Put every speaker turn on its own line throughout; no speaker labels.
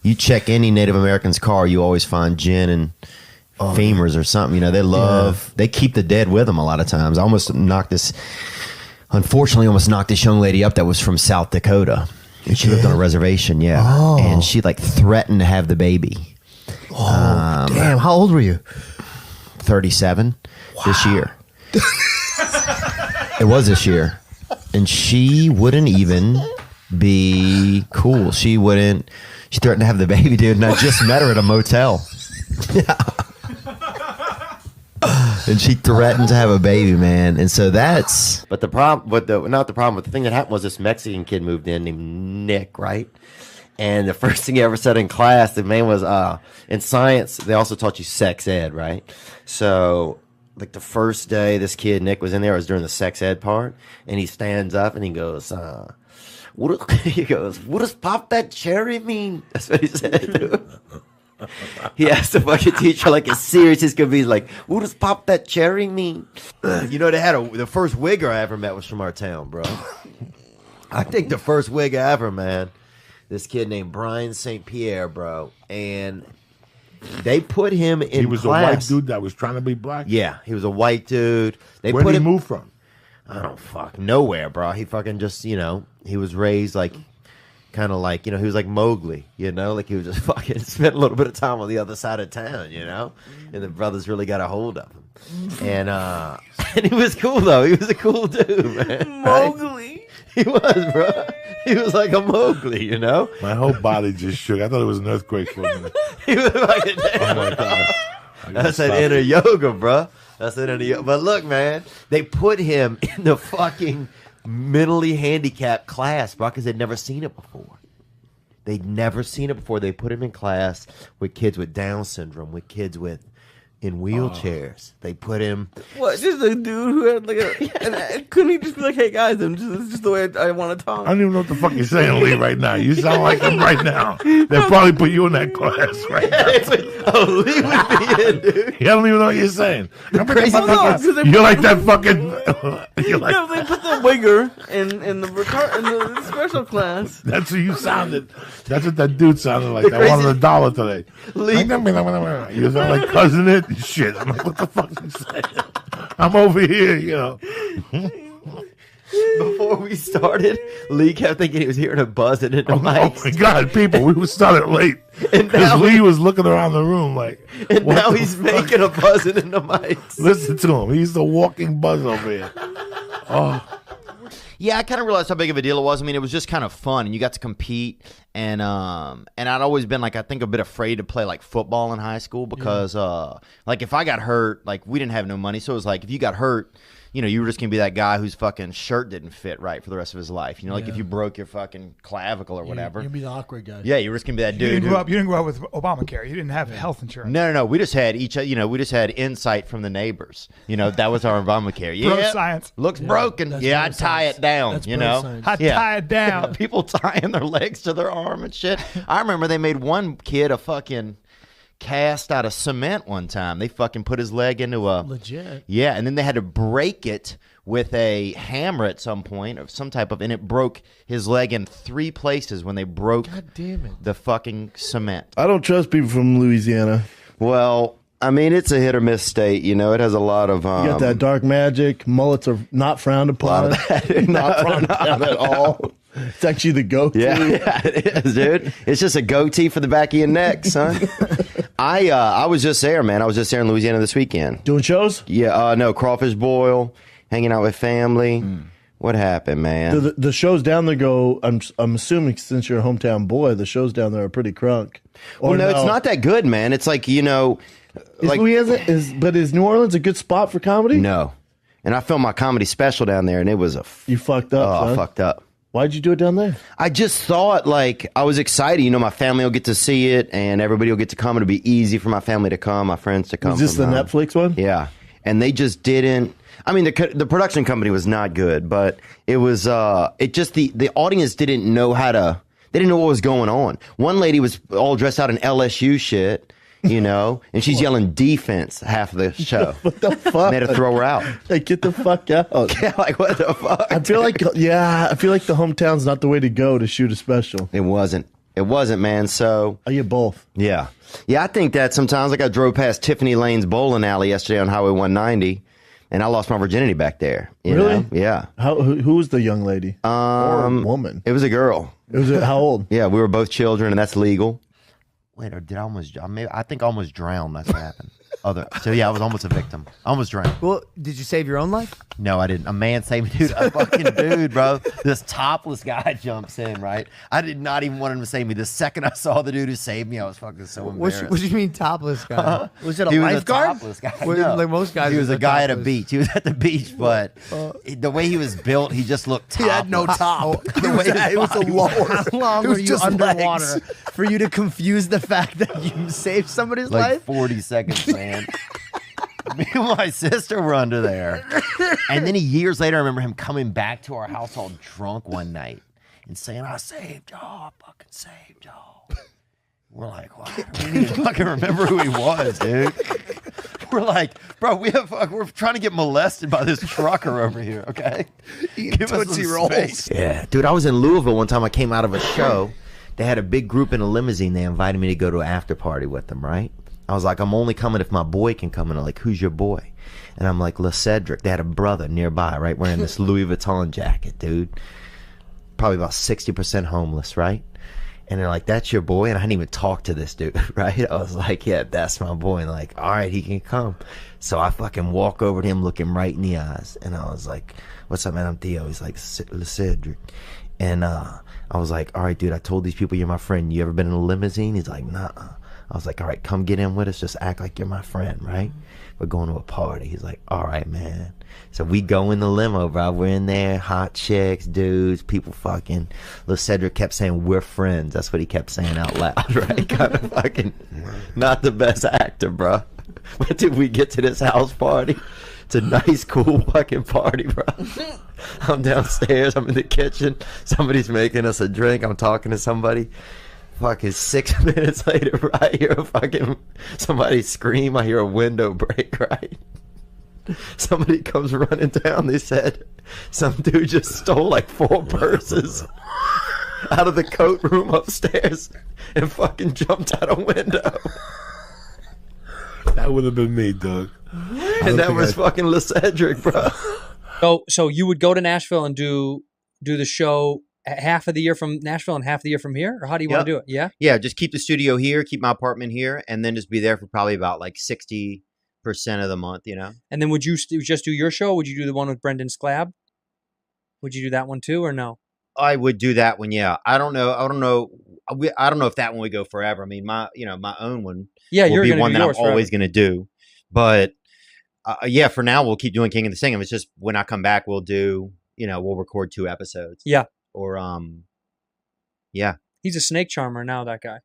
You check any Native American's car, you always find gin and femurs or something. You know, they keep the dead with them a lot of times. I unfortunately almost knocked this young lady up that was from South Dakota. And she lived on a reservation, and she like threatened to have the baby.
Damn, how old were you?
37 this year. It was this year. And she wouldn't even be cool. She threatened to have the baby, dude, and I just met her at a motel. And she threatened to have a baby, man. And so that's... But the thing that happened was this Mexican kid moved in named Nick, right? And the first thing he ever said in class, the man was, in science, they also taught you sex ed, right? So, like the first day this kid, Nick, was in there, it was during the sex ed part, and he stands up and he goes, what does pop that cherry mean? That's what he said, dude. He asked the fucking teacher like as serious as could be. He's like, what does pop that cherry mean? You know, the first wigger I ever met was from our town, bro. I think the first wigger ever, man. This kid named Brian St. Pierre, bro. And they put him in class.
He was a white dude that was trying to be black?
Yeah, he was a white dude.
Where did he move from?
I don't fuck nowhere, bro. He fucking just, you know, he was raised like, kind of like, you know, he was like Mowgli, you know, like he was just fucking spent a little bit of time on the other side of town, you know, and the brothers really got a hold of him. And he was cool, though. He was a cool dude, man.
Mowgli.
Right? He was, bro. He was like a Mowgli, you know?
My whole body just shook. I thought it was an earthquake for a minute.
He was like,
oh, my God.
That's that inner yoga, bro. That's that inner yoga. But look, man, they put him in the fucking mentally handicapped class, bro, because they'd never seen it before. They'd never seen it before. They put him in class with kids with Down syndrome, with kids in wheelchairs. They put him...
What, just a dude who had like a... couldn't he just be like, hey guys, this is just the way I want to talk?
I don't even know what the fuck you're saying, Lee, right now. You sound like him right now. They'll probably put you in that class right now.
Lee would be in, dude.
You don't even know what you're saying.
You're
like that fucking... You're like,
no, they put the wigger in the special class.
That's who you sounded. That's what that dude sounded like. I wanted $1 today.
Lee.
You sound like Cousin It. Shit, I'm like, what the fuck you saying? I'm over here, you know.
Before we started, Lee kept thinking he was hearing a buzzing in the mic.
Oh my God, people, we started late. Because Lee was looking around the room like.
And now he's making a buzzing in the mics.
Listen to him. He's the walking buzz over here. Oh.
Yeah, I kind of realized how big of a deal it was. I mean, it was just kind of fun, and you got to compete. And I'd always been like, I think a bit afraid to play like football in high school because like if I got hurt, like we didn't have no money, so it was like if you got hurt, you know, you were just gonna be that guy whose fucking shirt didn't fit right for the rest of his life. You know, like if you broke your fucking clavicle or whatever,
you'd be the awkward guy.
Yeah, you were just gonna be that dude.
You didn't grow up with Obamacare. You didn't have health insurance.
No. We just had we just had insight from the neighbors. You know, that was our Obamacare. Yeah,
bro science
looks broken. Yeah, I'd tie it down.
That's
you know,
science.
Tie it down.
People tying their legs to their arm and shit. I remember they made one kid a fucking cast out of cement one time. They fucking put his leg into a...
Legit.
Yeah, and then they had to break it with a hammer at some point of some type of... And it broke his leg in 3 places when they broke
God damn it.
the fucking cement.
I don't trust people from Louisiana.
Well, I mean, it's a hit or miss state. You know, it has a lot of...
You got that dark magic. Mullets are not frowned upon. Not frowned upon at all. It's actually the go-to.
Yeah, it is, dude. It's just a goatee for the back of your neck, son. I was just there, man. I was just there in Louisiana this weekend.
Doing shows?
Yeah, no, crawfish boil, hanging out with family. What happened, man?
The shows down there go, I'm assuming since you're a hometown boy, the shows down there are pretty crunk.
Well, no, it's not that good, man. It's like, you know...
Is New Orleans a good spot for comedy?
No. And I filmed my comedy special down there, and it was
You fucked up,
I fucked up.
Why'd you do it down there?
I just thought, like, I was excited. You know, my family will get to see it, and everybody will get to come. It'll be easy for my family to come, my friends to come.
Is this the Netflix one?
Yeah. And they just didn't. I mean, the production company was not good, but it was, it just, the audience didn't know how to, they didn't know what was going on. One lady was all dressed out in LSU shit. You know, and she's yelling defense half of the show.
What the fuck?
They had to throw her out.
Like, get the fuck out.
Yeah, like, what the fuck?
I feel like the hometown's not the way to go to shoot a special.
It wasn't. It wasn't, man. So
I get both.
yeah. I think that sometimes, like I drove past Tiffany Lane's bowling alley yesterday on Highway 190, and I lost my virginity back there. You
Really?
know? Yeah.
Who was the young lady? Or woman?
It was a girl.
How old?
Yeah, we were both children, and that's legal. Wait, or did I almost? I think I almost drowned. That's what happened. So yeah, I was almost a victim. I almost drowned.
Well, did you save your own life?
No, I didn't. A man saved me, dude. A fucking dude, bro. This topless guy jumps in, right? I did not even want him to save me. The second I saw the dude who saved me, I was fucking so embarrassed.
What do you mean topless guy? Was it a
He was
lifeguard?
a topless guy.
Well,
No.
like most guys
He was
are
a guy at a
topless.
beach. He was at the beach, but the way he was built, he just looked topless.
He had no top.
It was a lower.
How long
It
were
was
you
just
underwater
legs.
for you to confuse the fact that you saved somebody's
Like
life?
40 seconds, man. Me and my sister were under there. And then years later, I remember him coming back to our house all drunk one night and saying, I saved y'all. I fucking saved y'all. We're like, wow. We didn't even fucking remember who he was, dude. We're like, bro, we're trying to get molested by this trucker over here, okay? Give us some space. Yeah, dude, I was in Louisville one time. I came out of a show. They had a big group in a limousine. They invited me to go to an after party with them, right? I was like, I'm only coming if my boy can come. And they're like, who's your boy? And I'm like, LeCedric. They had a brother nearby, right, wearing this Louis Vuitton jacket, dude. Probably about 60% homeless, right? And they're like, that's your boy? And I hadn't even talked to this dude, right? I was like, yeah, that's my boy. And like, all right, he can come. So I fucking walk over to him, look him right in the eyes. And I was like, what's up, man? I'm Theo. He's like, LeCedric. And I was like, all right, dude, I told these people you're my friend. You ever been in a limousine? He's like, nah. I was like, all right, come get in with us. Just act like you're my friend, right? We're going to a party. He's like, all right, man. So we go in the limo, bro. We're in there, hot chicks, dudes, people fucking. LeCedric kept saying, we're friends. That's what he kept saying out loud, right? Kind of fucking not the best actor, bro. But did we get to this house party? It's a nice, cool fucking party, bro. I'm downstairs. I'm in the kitchen. Somebody's making us a drink. I'm talking to somebody. Fucking 6 minutes later, I hear a fucking somebody scream. I hear a window break, right? Somebody comes running down. They said some dude just stole like 4 purses out of the coat room upstairs and fucking jumped out a window.
That would have been me, Doug.
And that was fucking LeCedric, bro.
So you would go to Nashville and do the show half of the year from Nashville and half the year from here? Or how do you want to do it? Yeah?
Yeah, just keep the studio here, keep my apartment here, and then just be there for probably about like 60% of the month, you know?
And then would you just do your show? Would you do the one with Brendan Sclab? Would you do that one too or no?
I would do that one, yeah. I don't know if that one would go forever. I mean, my own one will be one that I'm always going to do. But yeah, for now, we'll keep doing King of the Singing. It's just when I come back, we'll record 2 episodes.
Yeah.
Or, yeah.
He's a snake charmer now, that guy.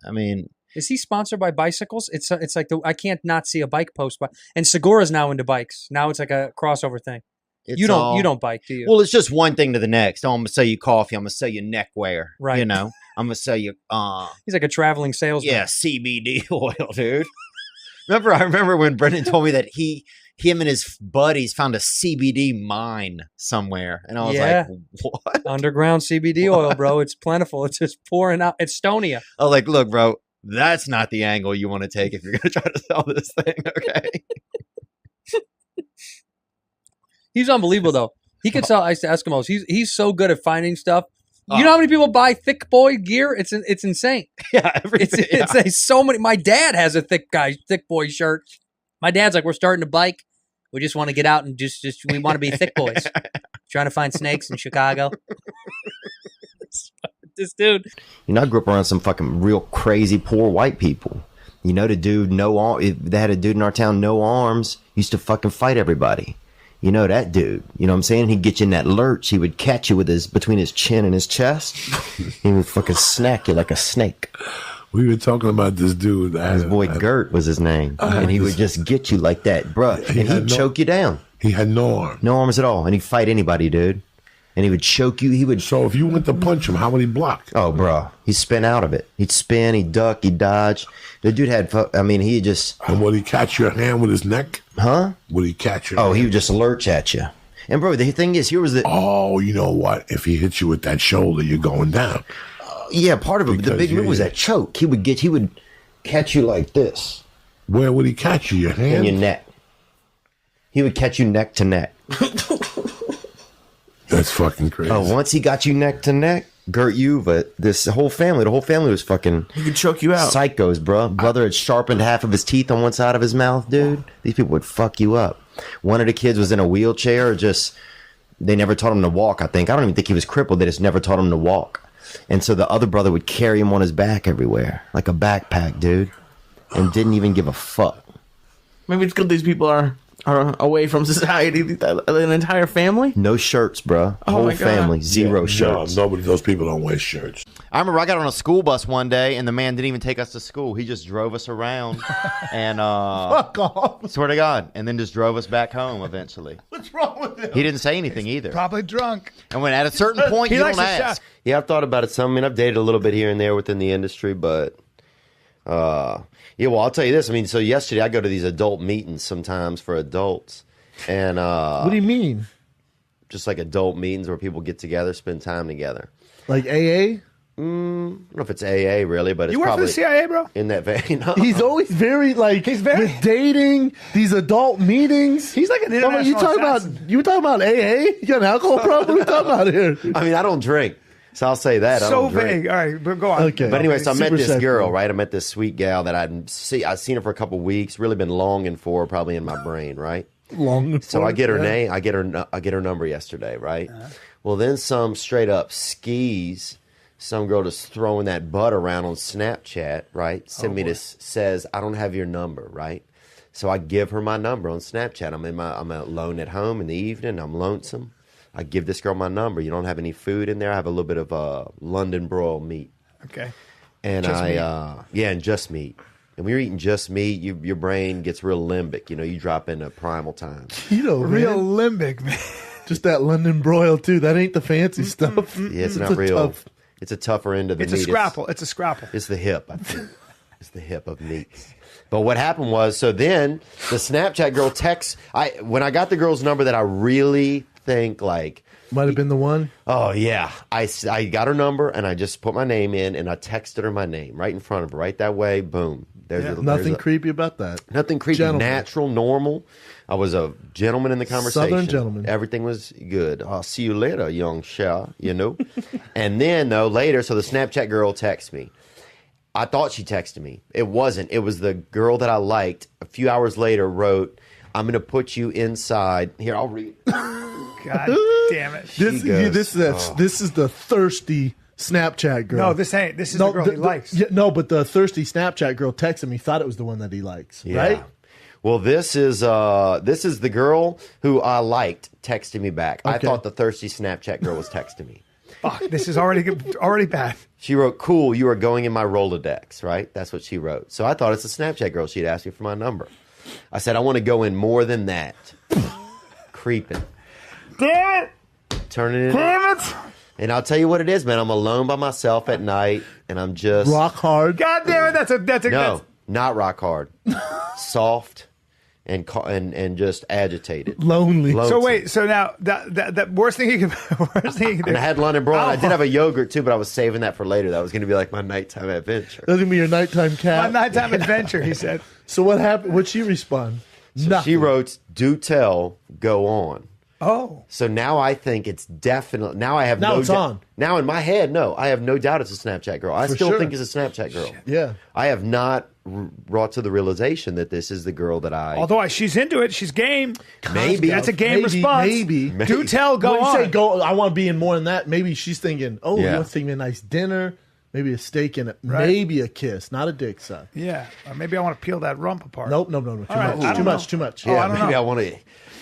I mean,
is he sponsored by bicycles? It's like I can't not see a bike post, and Segura's now into bikes. Now it's like a crossover thing. You don't bike, do you?
Well, it's just one thing to the next. Oh, I'm gonna sell you coffee. I'm gonna sell you neckwear.
Right.
You know, I'm gonna sell you.
He's like a traveling salesman.
Yeah, CBD oil, dude. I remember when Brendan told me that him and his buddies found a CBD mine somewhere, and I was like, "What?
Underground CBD oil, bro? It's plentiful. It's just pouring out. Estonia."
I was like, "Look, bro, that's not the angle you want to take if you're gonna try to sell this thing, okay?"
He's unbelievable, though. He could sell ice to Eskimos. He's so good at finding stuff. You know how many people buy thick boy gear? It's insane.
Yeah, everything.
It's so many. My dad has a thick boy shirt. My dad's like, we're starting to bike. We just want to get out and just we want to be thick boys. Trying to find snakes in Chicago. This dude.
You know, I grew up around some fucking real crazy poor white people. You know, the dude, they had a dude in our town, no arms, used to fucking fight everybody. You know that dude. You know what I'm saying? He'd get you in that lurch. He would catch you with between his chin and his chest. He would fucking snack you like a snake.
We were talking about this dude.
His boy Gert was his name. And he would just get you like that, bruh. And he'd choke you down.
He had no arms.
No arms at all. And he'd fight anybody, dude. And he would choke you.
So if you went to punch him, how would he block?
Oh, bro. He'd spin out of it. He'd spin, he'd duck, he'd dodge. The dude he just...
And would he catch your hand with his neck?
Huh?
Would he catch your hand?
He would just lurch at you. And, bro, the thing is, here was the...
Oh, you know what? If he hits you with that shoulder, you're going down.
Yeah, part of it. The
Because
big move was that choke. He would catch you like this.
Where would he catch you? Your
In
hand?
your neck. He would catch you neck to neck.
That's fucking crazy.
Oh, once he got you neck to neck, Gert Yuva, the whole family was fucking
He could choke you out.
psychos, bro. Brother had sharpened half of his teeth on one side of his mouth, dude. These people would fuck you up. One of the kids was in a wheelchair, they never taught him to walk, I think. I don't even think he was crippled. They just never taught him to walk. And so the other brother would carry him on his back everywhere, like a backpack, dude, and didn't even give a fuck.
Maybe it's good these people are away from society. An entire family?
No shirts, bro.
Oh
Whole
my God.
family, zero shirts.
No, those people don't wear shirts.
I remember I got on a school bus one day, and the man didn't even take us to school. He just drove us around, and
Fuck off.
swear to God, and then just drove us back home eventually.
What's wrong with him?
He didn't say anything either.
Probably drunk.
And when at a certain point,
He
you
likes
don't
to
ask.
shout.
Yeah, I've thought about it some. I mean, I've dated a little bit here and there within the industry, but yeah, well, I'll tell you this. I mean, so yesterday I go to these adult meetings sometimes for adults, and
What do you mean?
just like adult meetings where people get together, spend time together.
Like AA?
I don't know if it's AA really, but it's
You work for
probably
the CIA, bro?
in that vein. No.
He's always very like with dating, these adult meetings.
He's like an international
You talking
assassin.
about? You talking about AA? You got an alcohol problem? What are you talking about here?
I mean, I don't drink, so I'll say that. I
So
don't drink.
vague. All right, but go on.
Okay.
But anyway, so I met
Super
this
sexual.
girl, right? I met this sweet gal that I'd seen her for a couple weeks, really been longing for, probably in my brain, right?
Long.
So I get her
yeah.
name, I get her number yesterday, right? Well, then some straight up skis, some girl just throwing that butt around on Snapchat, right? Send me this, says, I don't have your number, right? So I give her my number on Snapchat. I'm alone at home in the evening, I'm lonesome. I give this girl my number. You don't have any food in there. I have a little bit of London broil meat.
Okay.
And
Just meat.
and just meat. And when you're eating just meat, your brain gets real limbic. You know, you drop into primal time.
Keto,
Real
man.
limbic, man.
Just that London broil too. That ain't the fancy stuff.
Yeah, it's
It's
not
a
real.
tough-
It's a tougher end of the
It's
meat.
a scrapple. It's a scrapple.
It's the hip, I think. It's the hip of meat. But what happened was, so then the Snapchat girl texts. When I got the girl's number that I really think like,
Might have been the one.
oh yeah, I got her number and I just put my name in and I texted her my name right in front of her, right that way. Boom.
Nothing creepy about that.
Nothing creepy.
Gentleman.
Natural, normal. I was a gentleman in the conversation.
Southern gentleman.
Everything was good. I'll see you later, young Shah, you know? And then, though, later, so the Snapchat girl texts me. I thought she texted me. It wasn't. It was the girl that I liked. A few hours later wrote, I'm going to put you inside. Here, I'll read.
God damn it.
This is the thirsty Snapchat girl.
No, this ain't. This is the girl he likes.
Yeah, no, but the thirsty Snapchat girl texted me. Thought it was the one that he likes.
Yeah.
Right?
Well, this is the girl who I liked texting me back. I
Okay.
thought the thirsty Snapchat girl was texting me.
Fuck, this is already bad.
She wrote, cool, you are going in my Rolodex, right? That's what she wrote. So I thought it's a Snapchat girl. She'd asked me for my number. I said, I want to go in more than that. Creeping.
Damn it!
Turning it in.
Damn it!
And I'll tell you what it is, man. I'm alone by myself at night, and I'm just...
Rock hard.
God damn it! That's a
No, not rock hard. Soft and just agitated.
Lonely.
So wait, so now that worst thing you can do.
And I had London broil. And I did have a yogurt, too, but I was saving that for later. That was going to be like my nighttime adventure.
That's gonna be your nighttime
My
cat.
nighttime adventure, he said.
So what happened? What'd she respond?
So she wrote, do tell, go on.
Oh.
So now I think it's definitely... Now I have
Now
no
it's
doubt.
on.
Now in my head, no. I have no doubt it's a Snapchat girl. I still
sure.
think it's a Snapchat girl.
Yeah.
I have not brought to the realization that this is the girl that I...
Although she's into it, she's game.
Maybe.
That's a game response.
Maybe.
Do tell, go
When you
on.
say go, I want to be in more than that. Maybe she's thinking, oh,
Yeah.
you want to take me a nice dinner, maybe a steak and maybe a kiss, not a dick suck.
Yeah, or maybe I want to peel that rump apart.
Nope, no. Too
right, I
much.
don't
Too
know.
much. Too much.
Oh,
Yeah,
I don't
maybe
know.
I want to...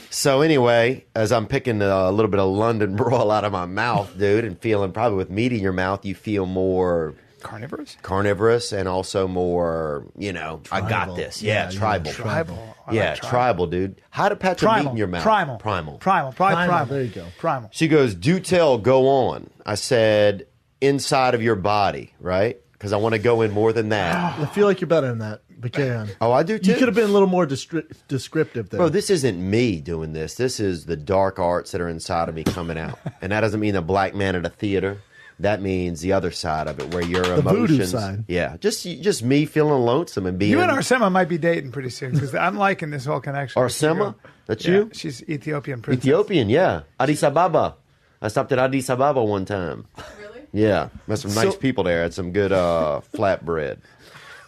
So anyway, as I'm picking a little bit of London broil out of my mouth, dude, and feeling probably with meat in your mouth, you feel more
Carnivorous
and also more, I got
Tribal.
this.
Yeah,
Yeah, tribal.
Tribal. I
Yeah,
like
tribal, dude. How to patch a meat in your mouth?
Primal.
Primal, there you go.
Primal.
She goes, do tell, go on. I said, inside of your body, right? Because I want to go in more than that.
I feel like you're better than that, but carry on.
Oh, I do too.
You could have been a little more descriptive there.
Bro, this isn't me doing this. This is the dark arts that are inside of me coming out. And that doesn't mean a black man at a theater That means the other side of it, where your
The voodoo
emotions.
side.
Yeah, just me feeling lonesome and being.
You and Arsema might be dating pretty soon because I'm liking this whole connection.
Arsema? That's
Yeah,
you?
she's Ethiopian princess.
Ethiopian, yeah. Addis Ababa. I stopped at Addis Ababa one time.
Really?
Yeah, met some nice people there. Had some good flatbread.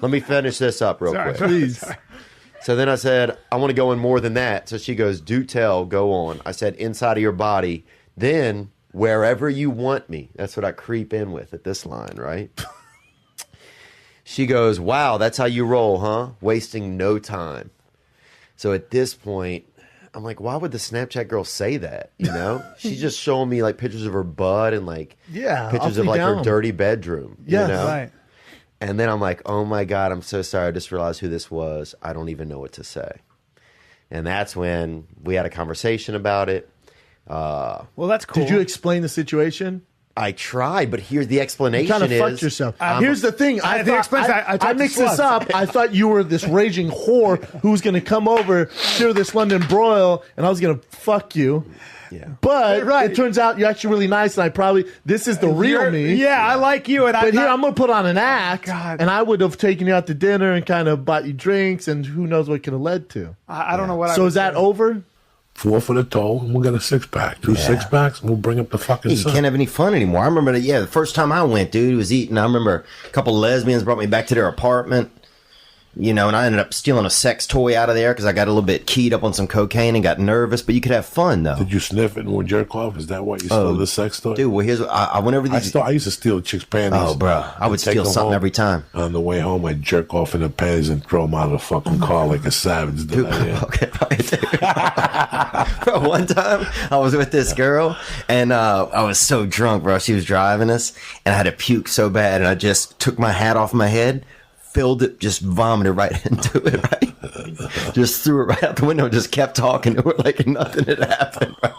Let me finish this up real quick.
Please.
So then I said, I want to go in more than that. So she goes, do tell, go on. I said, inside of your body, then wherever you want me. That's what I creep in with at this line, right? She goes, wow, that's how you roll, huh? Wasting no time. So at this point, I'm like, why would the Snapchat girl say that? You know, she's just showing me like pictures of her butt and like pictures of like her dirty bedroom.
Yeah,
you know?
Right.
And then I'm like, oh my God, I'm so sorry. I just realized who this was. I don't even know what to say. And that's when we had a conversation about it.
Well, that's cool.
Did you explain the situation?
I tried, but here's the explanation.
You kind of fucked yourself. Here's the thing. I mixed this up. I thought you were this raging whore who was going to come over, share this London broil, and I was going to fuck you.
Yeah.
But it turns out you're actually really nice, and this is the real me.
Yeah, I like you.
But here, I'm going to put on an act, and I would have taken you out to dinner and kind of bought you drinks, and who knows what it could have led to.
I don't know what.
So is that over?
4 for the toe, and we'll get a 6-pack. 2 6-packs, and we'll bring up the fucking
you can't have any fun anymore. I remember, the first time I went, dude, it was eating. I remember a couple of lesbians brought me back to their apartment, and I ended up stealing a sex toy out of there because I got a little bit keyed up on some cocaine and got nervous. But you could have fun, though.
Did you sniff it and jerk off? Is that why you stole the sex toy?
Dude, well, here's what I went over these.
I used to steal chicks' panties.
Oh, bro. I would steal something every time.
On the way home, I'd jerk off in the panties and throw them out of the fucking car like a savage.
Dude, okay, bro, one time I was with this girl and I was so drunk, bro. She was driving us and I had to puke so bad and I just took my hat off my head, filled it, just vomited right into it, right? Just threw it right out the window and just kept talking to her like nothing had happened, bro.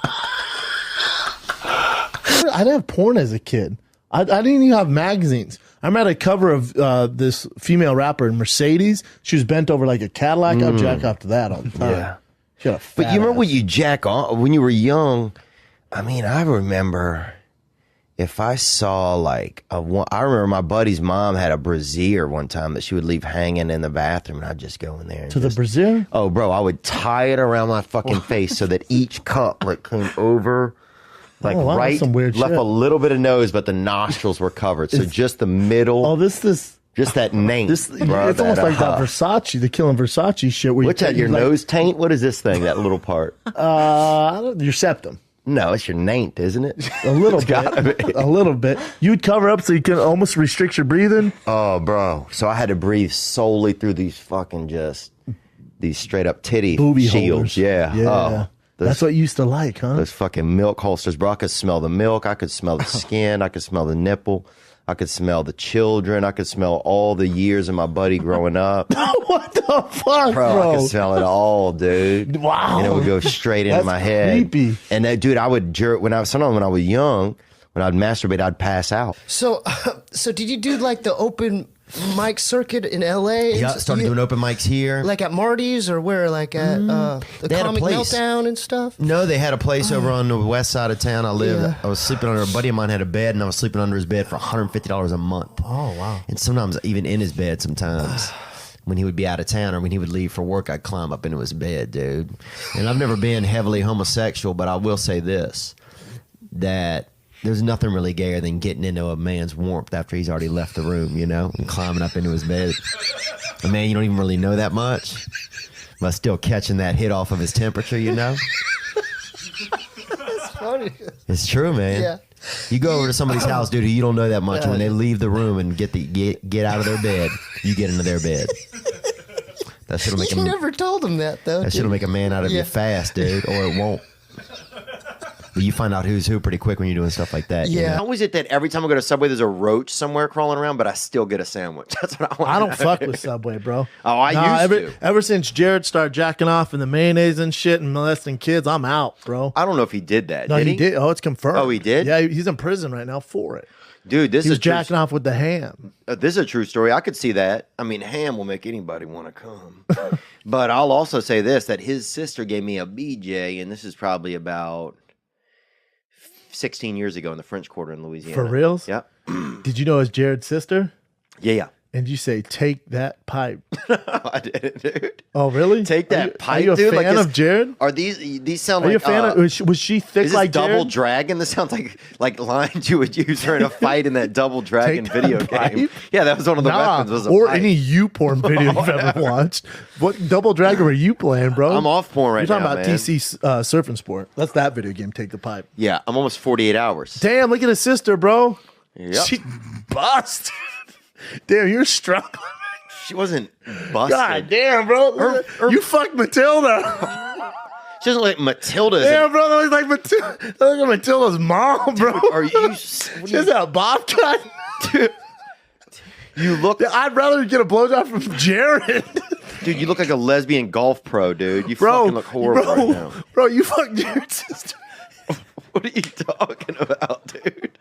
I didn't have porn as a kid. I didn't even have magazines. I remember a cover of this female rapper in Mercedes. She was bent over like a Cadillac. I'd jack off to that all the time. Yeah. She had a fat
But you remember
ass.
when you jack off when you were young? I mean, I remember if I saw I remember my buddy's mom had a brassiere one time that she would leave hanging in the bathroom, and I'd just go in there and
the brassiere.
Oh, bro, I would tie it around my fucking face so that each cup came over. Right,
some weird
left
shit.
a little bit of nose, but the nostrils were covered. So just the middle.
Oh, this
just that nape.
it's almost like that Versace, the Killing Versace shit. Where
What's that? Your nose taint? What is this thing? That little part?
Your septum.
No, it's your naint, isn't it?
A little bit. A little bit. You'd cover up so you can almost restrict your breathing.
Oh, bro. So I had to breathe solely through these fucking these straight up titty
Booby
shields.
holders.
Yeah.
Yeah.
Oh,
That's what you used to like, huh?
Those fucking milk holsters, bro. I could smell the milk. I could smell the skin. I could smell the nipple. I could smell the children. I could smell all the years of my buddy growing up.
What the fuck, bro?
I could smell it all, dude.
Wow.
And it would go straight into my head.
Creepy.
And that, dude, I would jerk sometimes when I was young, when I'd masturbate, I'd pass out.
So did you do like the open mic circuit in L.A.?
Yeah, started doing open mics here.
Like at Marty's or where? Like at the
They had a
Comic
place.
Meltdown and stuff?
No, they had a place over on the west side of town. I lived.
Yeah.
I was sleeping under a buddy of mine had a bed, and I was sleeping under his bed for $150 a month.
Oh, wow.
And sometimes even in his bed. Sometimes when he would be out of town or when he would leave for work, I'd climb up into his bed, dude. And I've never been heavily homosexual, but I will say this: that there's nothing really gayer than getting into a man's warmth after he's already left the room, and climbing up into his bed. A man you don't even really know that much, but still catching that hit off of his temperature,
That's funny.
It's true, man.
Yeah.
You go over to somebody's house, dude, who you don't know that much, and when they leave the room and get out of their bed, you get into their bed. That shit'll make
You never told him that, though.
That shit'll make a man out of you fast, dude, or it won't. But you find out who's who pretty quick when you're doing stuff like that.
Yeah.
How is it that every time I go to Subway, there's a roach somewhere crawling around, but I still get a sandwich? That's what I want.
I don't fuck with Subway, bro.
Oh, I used to.
Ever since Jared started jacking off in the mayonnaise and shit and molesting kids, I'm out, bro.
I don't know if he did that.
No,
did
he did. Oh, it's confirmed.
Oh, he did?
Yeah, he's in prison right now for it.
Dude, this
He was
is true.
jacking off with the ham.
This is a true story. I could see that. I mean, ham will make anybody want to come. But I'll also say this, that his sister gave me a BJ, and this is probably about 16 years ago in the French Quarter in Louisiana.
For reals?
Yep.
Did you know it's Jared's sister?
Yeah.
And you say, take that pipe.
I didn't, dude.
Oh, really?
Take that pipe,
Are you a
dude?
fan of Jared?
Are these sound
Are
like...
you a fan of... Was she thick
is this
like
Double
Jared?
Dragon? This sounds like lines you would use her in a fight in that Double Dragon video game. Yeah, that was one of the weapons. Was a
or
pipe.
any you porn video you've ever watched. What Double Dragon were you playing, bro?
I'm off porn right now,
You're talking about
man.
TC Surfing Sport. That's that video game, Take the Pipe.
Yeah, I'm almost 48 hours.
Damn, look at his sister, bro.
Yep.
She busted. Damn, you're struggling.
She wasn't busted.
God damn, bro. You fucked Matilda.
She doesn't like Matilda.
Damn, bro. That looks like Matilda. That looks like Matilda's mom, bro.
Are you...
She has a bob cut.
Dude, you look...
I'd rather get a blowjob from Jared.
Dude, you look like a lesbian golf pro, dude. You fucking look horrible right now.
Bro, you fucked Jared's sister.
What are you talking about, dude?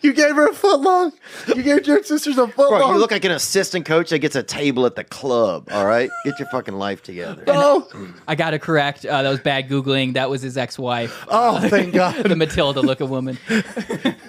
You gave her a foot long. You gave Jared's sisters a foot
Bro,
long.
you look like an assistant coach that gets a table at the club, all right? Get your fucking life together.
Bro.
I got to correct. That was bad Googling. That was his ex-wife.
Oh, thank God.
The Matilda-looking woman.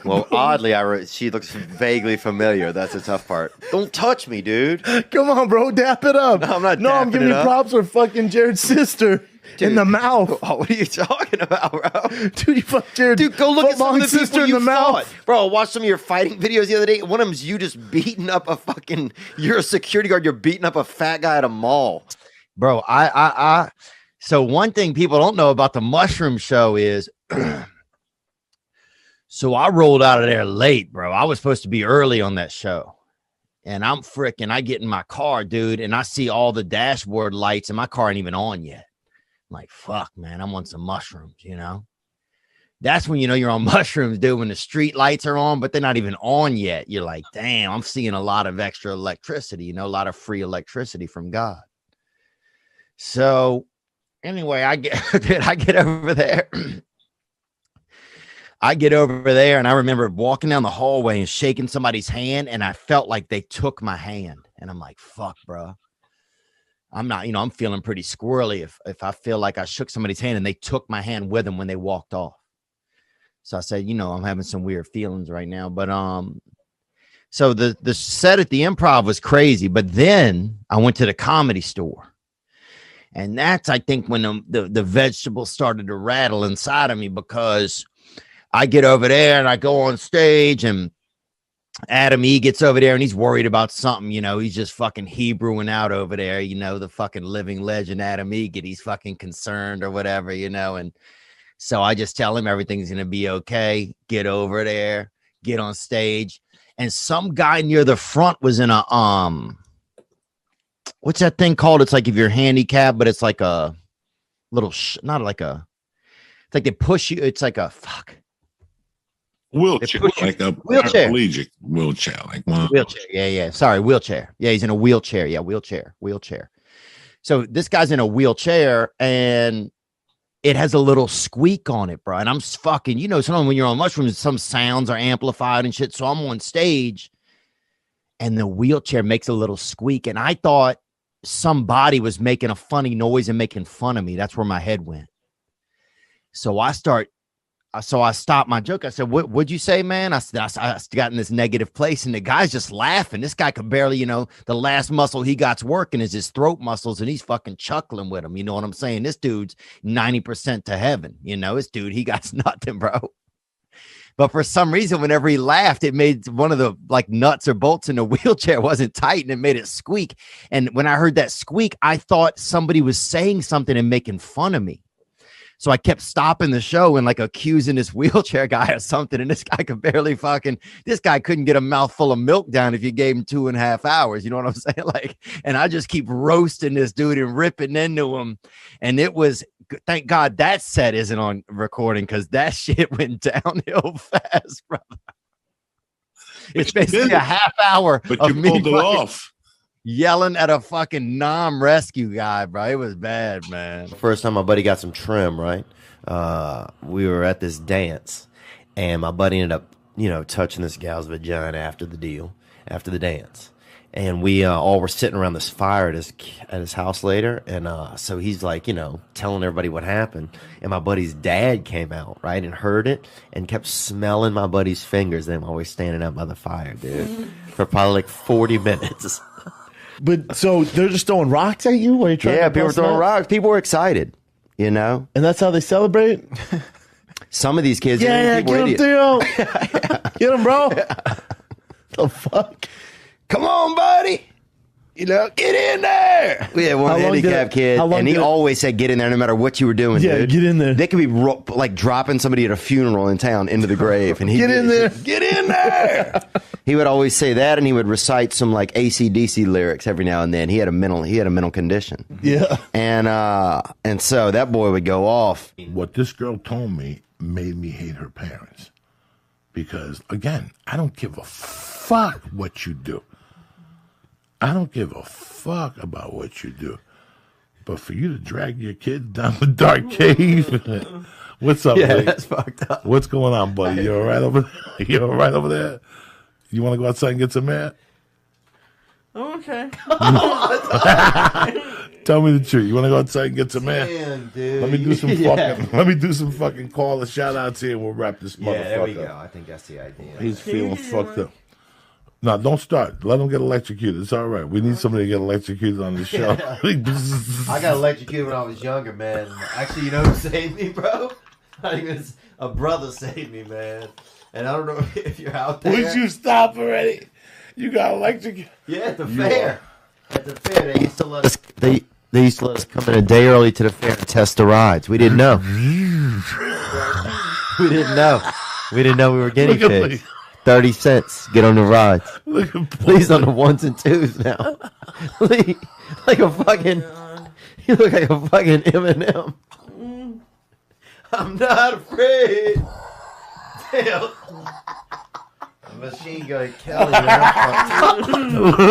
Well, oddly, she looks vaguely familiar. That's the tough part. Don't touch me, dude.
Come on, bro. Dap it up.
No, I'm not
No, I'm
dapping
giving
it
you
up.
props for fucking Jared's sister. In the mouth.
Oh, what are you talking about, bro?
Dude, you fucked Jared.
Dude, go look at some of the
sister
people
in
you
the
fought.
mouth.
Bro, I watched some of your fighting videos the other day. One of them's you just beating up a fucking... You're a security guard. You're beating up a fat guy at a mall.
Bro, so one thing people don't know about the mushroom show is... So I rolled out of there late, bro. I was supposed to be early on that show. And I get in my car, dude, and I see all the dashboard lights and my car ain't even on yet. I'm like, fuck, man, I'm on some mushrooms, you know? That's when you know you're on mushrooms, dude, when the street lights are on, but they're not even on yet. You're like, damn, I'm seeing a lot of extra electricity, you know, a lot of free electricity from God. So anyway, I get over there. I get over there and I remember walking down the hallway and shaking somebody's hand, and I felt like they took my hand. And I'm like, fuck, bro. I'm not, I'm feeling pretty squirrely if I feel like I shook somebody's hand and they took my hand with them when they walked off. So I said, I'm having some weird feelings right now. But so the set at the Improv was crazy. But then I went to the Comedy Store. And that's, I think, when the vegetables started to rattle inside of me, because I get over there and I go on stage, and Adam E gets over there and he's worried about something, he's just fucking Hebrewing out over there, the fucking living legend Adam E, he's fucking concerned or whatever, and so I just tell him everything's gonna be okay. Get over there, get on stage, and some guy near the front was in a what's that thing called? It's like if you're handicapped, but it's like a little it's like they push you. It's like a
wheelchair, like a paraplegic wheelchair, like one
wheelchair. Yeah. Sorry, wheelchair. Yeah, he's in a wheelchair. Yeah, wheelchair. So this guy's in a wheelchair, and it has a little squeak on it, bro. And I'm fucking, sometimes when you're on mushrooms, some sounds are amplified and shit. So I'm on stage, and the wheelchair makes a little squeak, and I thought somebody was making a funny noise and making fun of me. That's where my head went. So I stopped my joke. I said, what'd you say, man? I got in this negative place, and the guy's just laughing. This guy could barely, the last muscle he got's working is his throat muscles, and he's fucking chuckling with him. You know what I'm saying? This dude's 90% to heaven. This dude, he got nothing, bro. But for some reason, whenever he laughed, it made one of the nuts or bolts in the wheelchair wasn't tight, and it made it squeak. And when I heard that squeak, I thought somebody was saying something and making fun of me. So I kept stopping the show and accusing this wheelchair guy or something. And this guy could barely this guy couldn't get a mouthful of milk down if you gave him 2.5 hours. You know what I'm saying? And I just keep roasting this dude and ripping into him. And it was, thank God that set isn't on recording, because that shit went downhill fast, brother. It's basically a half hour.
But you pulled it off.
Yelling at a fucking rescue guy, bro. It was bad, man.
First time my buddy got some trim, right? We were at this dance, and my buddy ended up, touching this gal's vagina after the dance. And we all were sitting around this fire at his house later. And so he's like, telling everybody what happened. And my buddy's dad came out, right, and heard it and kept smelling my buddy's fingers. Them always standing out by the fire, dude, for probably like 40 minutes.
But so they're just throwing rocks at you? While you're trying
Yeah,
to
people were throwing
nuts?
rocks. People were excited,
And that's how they celebrate?
Some of these kids,
Yeah,
people
get him, Theo. Get him, bro. The fuck?
Come on, buddy. Get in there. We had one handicapped kid, and he always said, get in there no matter what you were doing, dude.
Get in there.
They could be like dropping somebody at a funeral in town into the grave. And he
Get in there.
Get in there. He would always say that, and he would recite some like AC/DC lyrics every now and then. He had a mental condition.
Yeah.
And so that boy would go off.
What this girl told me made me hate her parents. Because, again, I don't give a fuck what you do. I don't give a fuck about what you do. But for you to drag your kids down the dark cave, what's up,
Yeah,
Lee?
that's fucked up.
What's going on, buddy? You all right over there? You all right over there? You want to go outside and get some air?
I'm okay.
Tell me the truth. You want to go outside and get some air?
Damn, dude.
Let me do some fucking. Let me do some fucking call and shout outs here. And we'll wrap this motherfucker.
Yeah, there we go.
up.
I think that's the idea.
He's feeling fucked up. No, don't start. Let him get electrocuted. It's all right. We need somebody to get electrocuted on the show.
I got electrocuted when I was younger, man. Actually, you know who saved me, bro? I think it's a brother saved me, man. And I don't know if you're out there.
Would you stop already? You got electrocuted.
Yeah, at the fair. At the fair, they used to let us. They used to let us come in a day early to the fair and test the rides. We didn't know. We didn't know. We didn't know we were guinea pigs. 30 cents. Get on the rides. Please on the ones and twos now. Like a fucking. You look like a fucking Eminem. I'm not afraid. Damn. Machine Gun Kelly.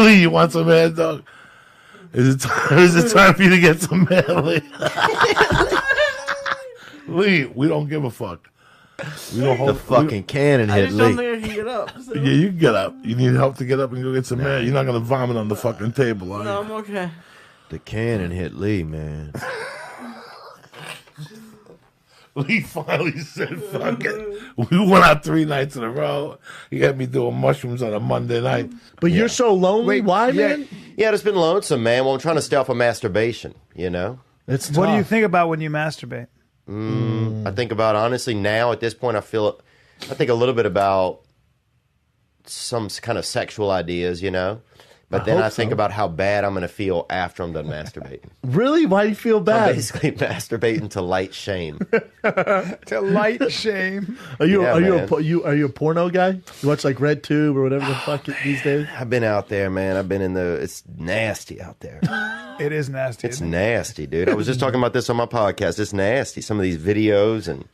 Lee, you want some air, dog? Is it time for you to get some air, Lee? Lee, we don't give a fuck. We don't hold
the fucking cannon hit Lee.
I think I can get up. So.
Yeah, you can get up. You need help to get up and go get some air. You're not gonna vomit on the fucking table, are you?
No, I'm okay.
The cannon hit Lee, man.
Lee finally said, fuck it. We went out 3 nights in a row. He had me doing mushrooms on a Monday night.
But you're so lonely. Why, man?
Yeah, it's been lonesome, man. Well, I'm trying to stay off of masturbation,
It's
What do you
tough.
think about when you masturbate?
I think about, honestly, now at this point, I think a little bit about some kind of sexual ideas, But then I think about how bad I'm going to feel after I'm done masturbating.
Really? Why do you feel
I'm
bad?
basically masturbating to light shame.
To light shame.
Are you
Yeah,
are you a porno guy? You watch like Red Tube or whatever the fuck these days?
I've been out there, man. I've been it's nasty out there.
It is nasty.
It's nasty, dude. I was just talking about this on my podcast. It's nasty. Some of these videos and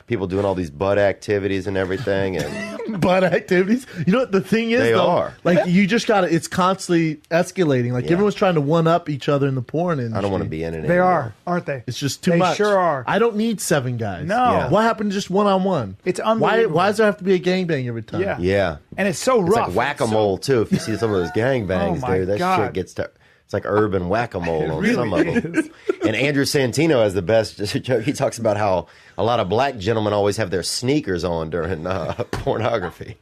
people doing all these butt activities and everything. And
Butt activities. You know what the thing is?
They
though?
are.
Like you just got to. It's constantly escalating. Like
Yeah.
everyone's trying to one up each other in the porn industry.
I don't want to be in it
They
anymore.
are, aren't they?
It's just too
They
much.
sure are.
I don't need 7 guys.
No.
Yeah.
What happened to just one-on-one?
It's
Why
unbelievable.
does there have to be a gangbang every time?
Yeah.
Yeah.
And it's so
It's
rough.
like whack-a-mole, too. If you see some of those gangbangs,
Oh, my
dude, that
God.
shit gets to... It's like urban whack-a-mole on
really
some of them. And Andrew Santino has the best joke. He talks about how a lot of black gentlemen always have their sneakers on during pornography.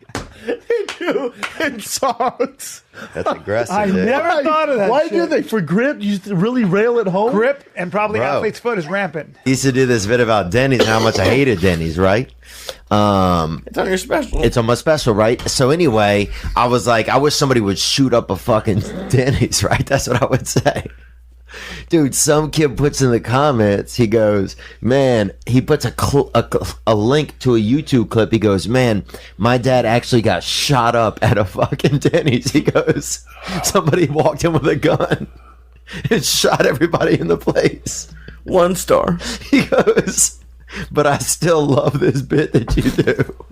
And socks.
That's aggressive.
I
dude.
never thought of that.
Why do
shit.
they for grip? You used to really rail at home.
Grip and probably
Bro.
athlete's foot is rampant.
He used to do this bit about Denny's and how much I hated Denny's, right?
It's on your special.
It's on my special, right? So anyway, I was like, I wish somebody would shoot up a fucking Denny's, right? That's what I would say. Dude, some kid puts in the comments, he goes, man, he puts a link to a YouTube clip. He goes, man, my dad actually got shot up at a fucking Denny's. He goes, somebody walked in with a gun and shot everybody in the place.
1 star.
He goes, but I still love this bit that you do.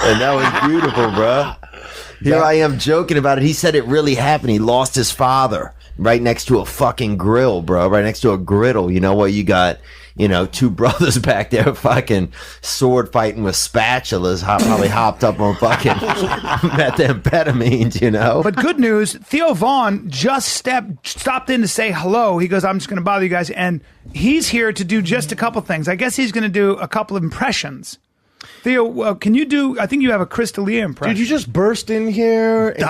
And that was beautiful, bruh. Here I am joking about it. He said it really happened. He lost his father right next to a fucking grill, bro. Right next to a griddle. You know what? You got you know, two brothers back there fucking sword fighting with spatulas, probably hopped up on fucking methamphetamines, you know.
But good news, Theo Vaughn just stopped in to say hello. He goes, I'm just going to bother you guys. And he's here to do just a couple things. I guess he's going to do a couple of impressions. Theo, can you do, I think you have a Chris D'Elia impression.
Dude, you just burst in here.
Is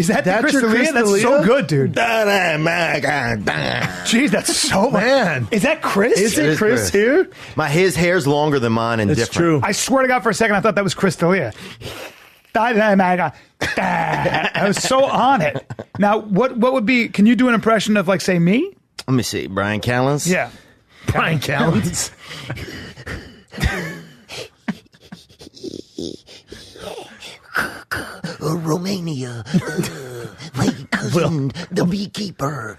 that the Chris D'Elia? That's so good, dude. Jeez, that's so
man.
Is that Chris?
Is it Chris here?
His hair's longer than mine and different.
True.
I swear to God, for a second, I thought that was Chris D'Elia. I was so on it. Now, what would be? Can you do an impression of, like, say, me?
Let me see, Brian Callens.
Yeah,
Brian Callens.
Romania, my cousin, the beekeeper.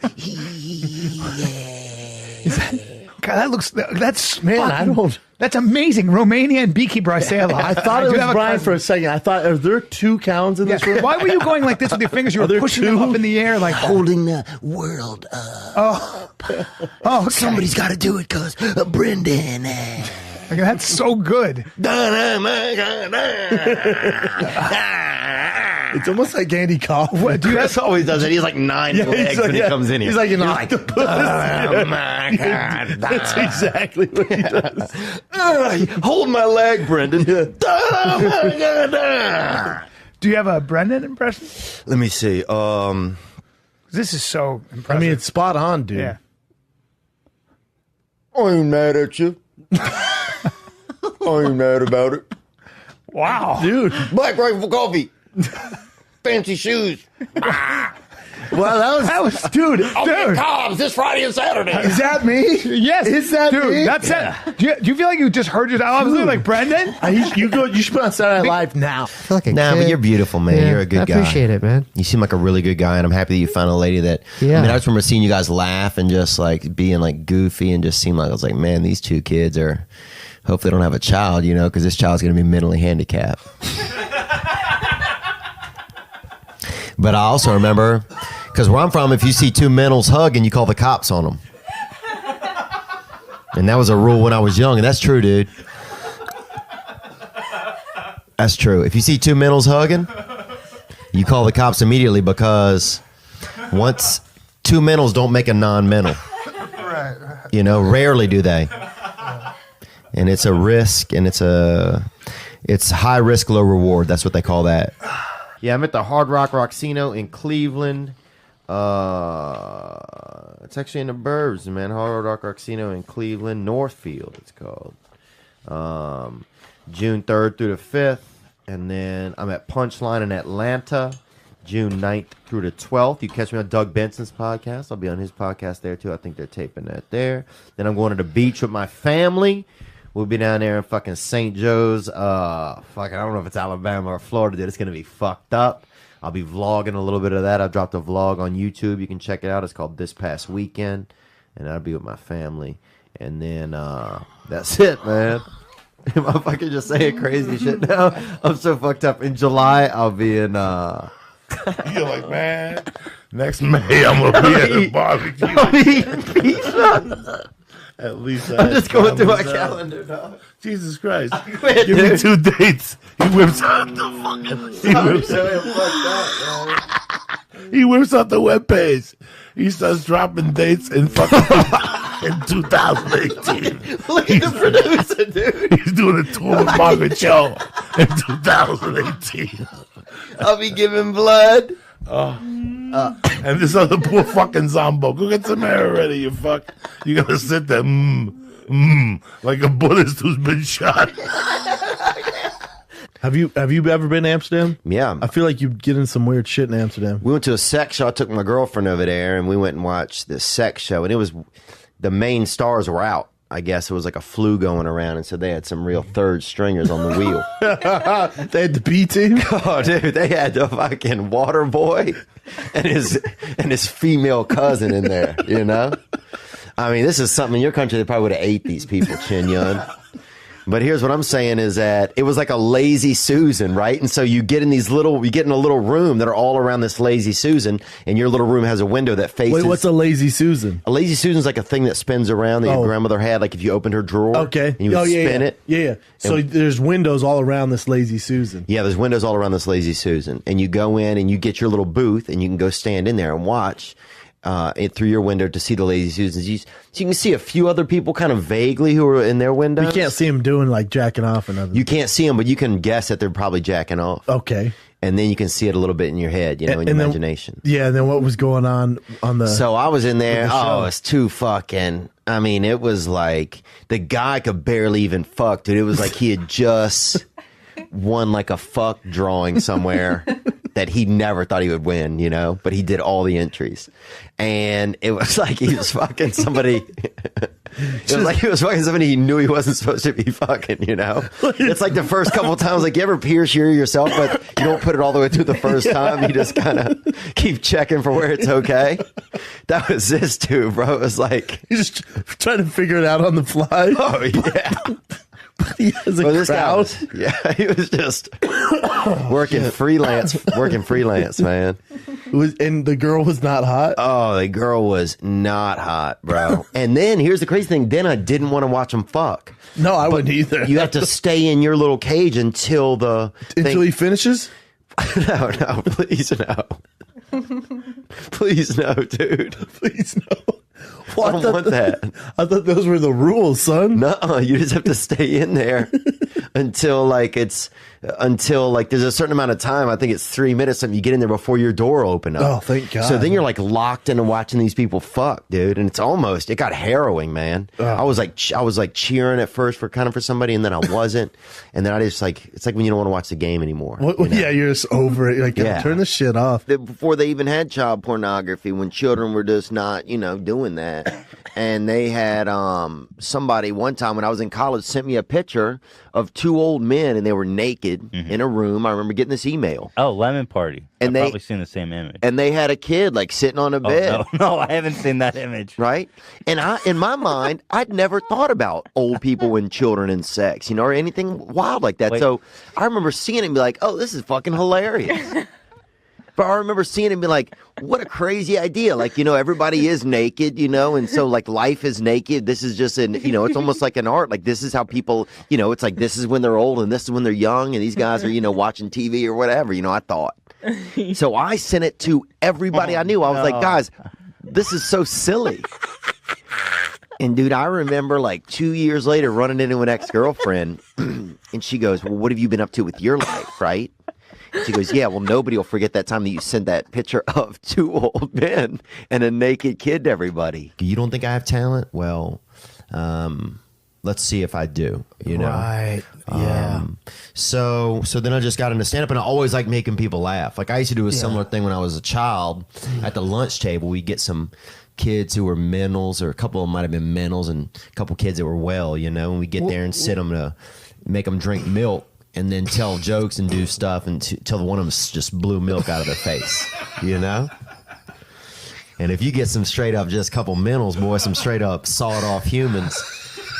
God, that's
man. I don't.
That's amazing. Romania and beekeeper. I say a lot.
I thought it was Brian for a second. I thought, are there 2 Callens in this room?
Why were you going like this with your fingers? You were pushing them up in the air like
holding the world up.
Oh, okay.
Somebody's got to do it, cause Brendan.
Okay, that's so good.
It's almost like Andy Kaufman.
What, dude, Chris always does it. He's like 9 legs when he comes in here.
He's like an octopus. Oh my God. That's exactly what he does.
Hold my leg, Brendan.
Do you have a Brendan impression?
Let me see.
This is so impressive.
I mean, it's spot on, dude.
Yeah.
I ain't mad at you. I ain't mad about it.
Wow.
Dude.
Black Rifle Coffee. Fancy shoes.
Well, that was dude.
I'll be at Cobb's this Friday and Saturday.
Is that me?
Yes.
Is that
dude,
me?
That's it. Do you feel like you just heard yourself? I was like, Brendan?
You should put on Saturday Night Live now.
But you're beautiful, man. You're a good guy.
I appreciate it, man.
You seem like a really good guy, and I'm happy that you found a lady that.
Yeah.
I mean, I just remember seeing you guys laugh and just like being like goofy and just seemed like I was like, man, these 2 kids are. Hopefully, they don't have a child, you know, because this child's going to be mentally handicapped. But I also remember, because where I'm from, if you see 2 mentals hugging, you call the cops on them. And that was a rule when I was young, and that's true, dude. That's true. If you see 2 mentals hugging, you call the cops immediately, because once 2 mentals don't make a non-mental. Right. You know, rarely do they. And it's a risk, and it's high risk, low reward. That's what they call that. Yeah, I'm at the Hard Rock Roxino in Cleveland. It's actually in the burbs, man. Hard Rock Roxino in Cleveland, Northfield, it's called. June 3rd through the 5th. And then I'm at Punchline in Atlanta, June 9th through the 12th. You catch me on Doug Benson's podcast. I'll be on his podcast there, too. I think they're taping that there. Then I'm going to the beach with my family. We'll be down there in fucking St. Joe's. I don't know if it's Alabama or Florida, dude. It's going to be fucked up. I'll be vlogging a little bit of that. I dropped a vlog on YouTube. You can check it out. It's called This Past Weekend. And I'll be with my family. And then that's it, man. Am I fucking just saying crazy shit now? I'm so fucked up. In July, I'll be in... You're
like, man, next May I'm going to be at the barbecue.
I'll be eating pizza.
At least
I'm just going through my calendar, dog.
Jesus Christ.
Quit,
Give
dude.
me 2 dates. He whips out the fucking... He whips out the webpage. He starts dropping dates in fucking... in 2018.
Look at the producer, dude.
He's doing a tour with Margaret Cho in 2018.
I'll be giving blood.
And this other poor fucking Zombo. Go get some hair already, you fuck. You gotta sit there, like a Buddhist who's been shot.
Have you ever been to Amsterdam?
Yeah.
I feel like you get in some weird shit in Amsterdam.
We went to a sex show. I took my girlfriend over there, and we went and watched this sex show. And it was, the main stars were out. I guess it was like a flu going around, and so they had some real third stringers on the wheel.
They had the B team.
Oh, dude, they had the fucking water boy and his female cousin in there. You know, I mean, this is something in your country they probably would have ate these people, Chin Yun. But here's what I'm saying is that it was like a lazy Susan, right? And so you get in a little room that are all around this lazy Susan, and your little room has a window that faces.
Wait, what's a lazy Susan?
A lazy Susan's like a thing that spins around that your grandmother had, like if you opened her drawer.
Okay.
And you would spin it.
Yeah. So there's windows all around this lazy Susan.
Yeah, there's windows all around this lazy Susan. And you go in and you get your little booth and you can go stand in there and watch it through your window to see the lazy Susans. So you can see a few other people kind of vaguely who are in their windows.
You can't see them doing like jacking off or nothing.
You can't see them, but you can guess that they're probably jacking off.
Okay.
And then you can see it a little bit in your head, in your imagination.
Yeah, and then what was going on the...
So I was in there. It's too fucking... I mean, it was like the guy could barely even fuck, dude. It was like he had just won like a fuck drawing somewhere that he never thought he would win, but he did all the entries. And it was like he was fucking somebody. It was like he was fucking somebody he knew he wasn't supposed to be fucking, It's like the first couple of times, like you ever pierce yourself, but you don't put it all the way through the first time. You just kind of keep checking for where it's okay. That was this dude, bro. It was like.
You just trying to figure it out on the fly.
Oh, yeah.
He has a crowd.
He was just working freelance, man.
And the girl was not hot?
Oh, the girl was not hot, bro. And then here's the crazy thing. Then I didn't want to watch him fuck.
No, I wouldn't either.
You have to stay in your little cage until
he finishes?
No, please no. Please no, dude.
Please no.
Well, I don't want that.
I thought those were the rules, son.
No, you just have to stay in there until there's a certain amount of time. I think it's 3 minutes, and you get in there before your door open up.
Oh, thank God.
So then you're like locked into watching these people fuck, dude. And it got harrowing, man. Oh. I was like cheering at first for somebody, and then I wasn't. And then I just it's like when you don't want to watch the game anymore.
Yeah, you're just over it. You're like, turn this shit off.
Before they even had child pornography, when children were just not, doing that. And they had somebody one time when I was in college sent me a picture of two old men, and they were naked in a room. I remember getting this email.
Oh, Lemon Party. I've probably seen the same image.
And they had a kid like sitting on a bed.
No, I haven't seen that image.
Right? And in my mind, I'd never thought about old people and children and sex, or anything wild like that. Wait. So I remember seeing it and be like, oh, this is fucking hilarious. But I remember seeing it and be like, what a crazy idea. Like, everybody is naked, and so like life is naked. This is just it's almost like an art. Like this is how people, it's like this is when they're old and this is when they're young and these guys are, watching TV or whatever, I thought. So I sent it to everybody I knew. I was like, guys, this is so silly. And dude, I remember like 2 years later running into an ex-girlfriend and she goes, well, what have you been up to with your life, right? She goes, yeah, well, nobody will forget that time that you sent that picture of two old men and a naked kid to everybody. You don't think I have talent? Well, let's see if I do,
Right, yeah.
So then I just got into stand-up, and I always like making people laugh. Like I used to do a similar thing when I was a child. At the lunch table, we'd get some kids who were mentals, or a couple of them might have been mentals, and a couple kids that were well, and we get there and sit them to make them drink milk. And then tell jokes and do stuff until one of them just blew milk out of their face, And if you get some straight up just couple mentals, boy, some straight up sawed off humans,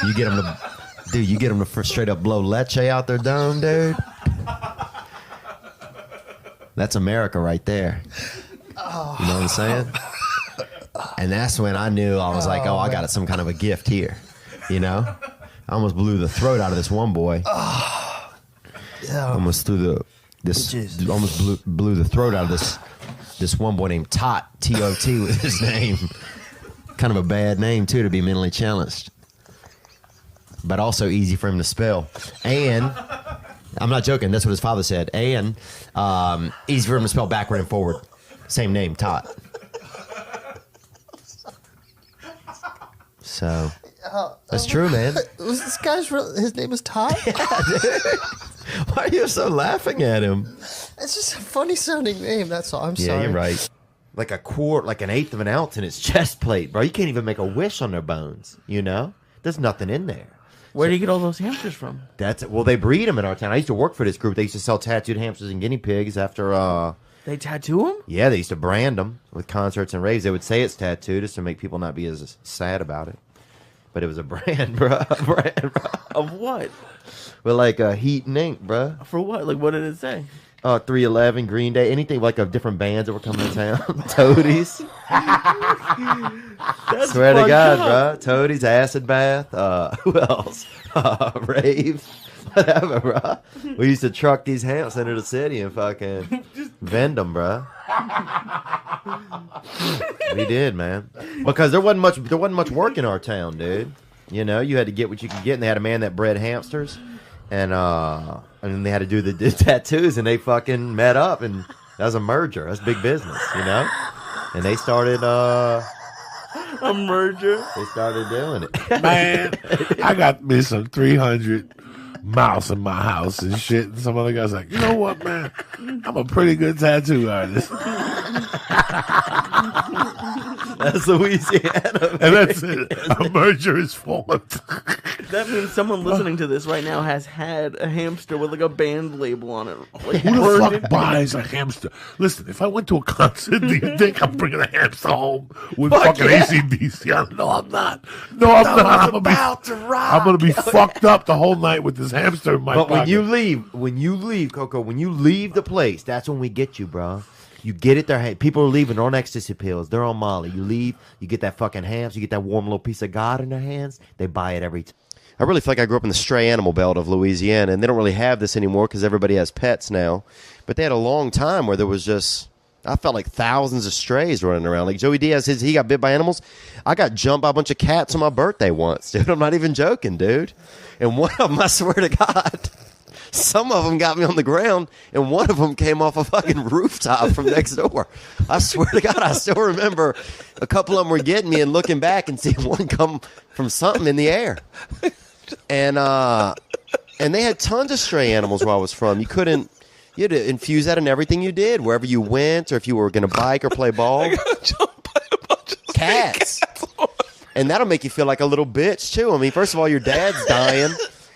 you get them to straight up blow leche out their dome, dude. That's America right there. You know what I'm saying? And that's when I knew I was like, I got some kind of a gift here, I almost blew the throat out of this one boy. Almost blew the throat out of this one boy named Tot. T-O-T was his name. Kind of a bad name too to be mentally challenged, but also easy for him to spell. And I'm not joking. That's what his father said. And easy for him to spell backward and forward. Same name, Tot. So that's true, man.
Was this guy's his name was Todd?
Yeah, dude. Why are you so laughing at him?
It's just a funny sounding name. That's all. I'm sorry.
Yeah, you're right. Like an eighth of an ounce in his chest plate, bro. You can't even make a wish on their bones. There's nothing in there.
Where do you get all those hamsters from?
Well, they breed them in our town. I used to work for this group. They used to sell tattooed hamsters and guinea pigs after.
They tattoo them?
Yeah, they used to brand them with concerts and raves. They would say it's tattooed just to make people not be as sad about it. but it was a brand, bro. A brand, bro.
Of what?
With like a heat and ink, bro.
For what? Like, what did it say?
311, Green Day, anything like of different bands that were coming to town. Toadies. Swear to God, bro. Toadies, Acid Bath. Who else? Rave. Whatever, bro. We used to truck these hamps into the city and fucking vend them, bro. We did, man. Because there wasn't much work in our town, dude. You know, you had to get what you could get, and they had a man that bred hamsters. And then they had to do the tattoos, and they fucking met up, and that was a merger. That's big business, you know. And they started
a merger.
They started doing it.
Man, I got me some 300 mouse in my house and shit. And some other guy's like, you know what, man? I'm a pretty good tattoo artist.
That's Louisiana.
And that's it. A merger is formed.
That means someone listening to this right now has had a hamster with like a band label on it. Like,
who the fuck buys a hamster? Listen, if I went to a concert, do you think I'm bringing a hamster home with fucking AC/DC? No, I'm not. No, I'm not. I'm gonna be fucked up the whole night with this hamster in my pocket.
But when you leave, Coco, when you leave the place, that's when we get you, bro. You get it there. Hey, people are leaving. They're on ecstasy pills. They're on Molly. You leave. You get that fucking hams. You get that warm little piece of God in their hands. They buy it every time. I really feel like I grew up in the stray animal belt of Louisiana, and they don't really have this anymore because everybody has pets now. But they had a long time where there was just, I felt like thousands of strays running around. Like Joey Diaz, he got bit by animals. I got jumped by a bunch of cats on my birthday once, dude. I'm not even joking, dude. And one of them, I swear to God, some of them got me on the ground, and one of them came off a fucking rooftop from next door. I swear to God, I still remember a couple of them were getting me and looking back and seeing one come from something in the air. And they had tons of stray animals where I was from. You had to infuse that in everything you did, wherever you went, or if you were going to bike or play ball.
I got jumped by a bunch of
cats. And that'll make you feel like a little bitch, too. I mean, first of all, your dad's dying.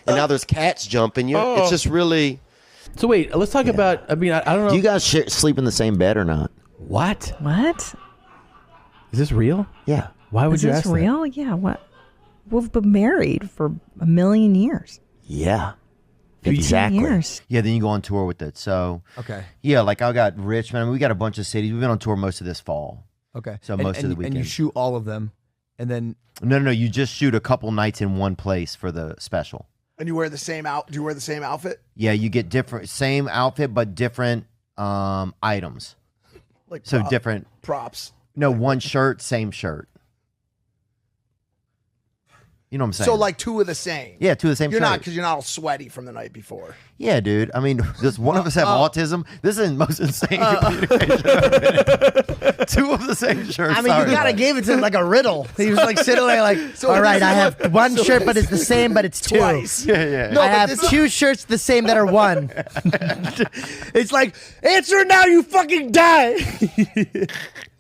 And now there's cats jumping you. It's just really...
So wait, let's talk about... I mean, I don't know...
Do you guys sleep in the same bed or not?
What?
What?
Is this real?
Yeah.
Why would you ask
that? Is this real? Yeah, what? We've been married for 1,000,000 years.
Yeah.
15
Exactly.
years.
Yeah, then you go on tour with it. So...
Okay.
Yeah, like I got Richmond. We got a bunch of cities. We've been on tour most of this fall.
Okay.
So most of the weekend.
And you shoot all of them, and then...
No. You just shoot a couple nights in one place for the special.
And you wear the same Do you wear the same outfit?
Yeah, you get same outfit but different items.
Like
different
props.
No, one shirt, same shirt. You know what I'm saying?
So like two of the same.
Yeah, two of the same
You're
shirt.
not because you're not all sweaty from the night before.
Yeah, dude. I mean, does one of us have autism? This is the most insane communication I've been in. Two of the same shirts.
I mean, you gotta give it to him like a riddle. He was like sitting there like, all right, I have one shirt, but it's the same, but it's two.
Twice.
Yeah.
No, I have two shirts the same that are one. It's like, answer now, you fucking die.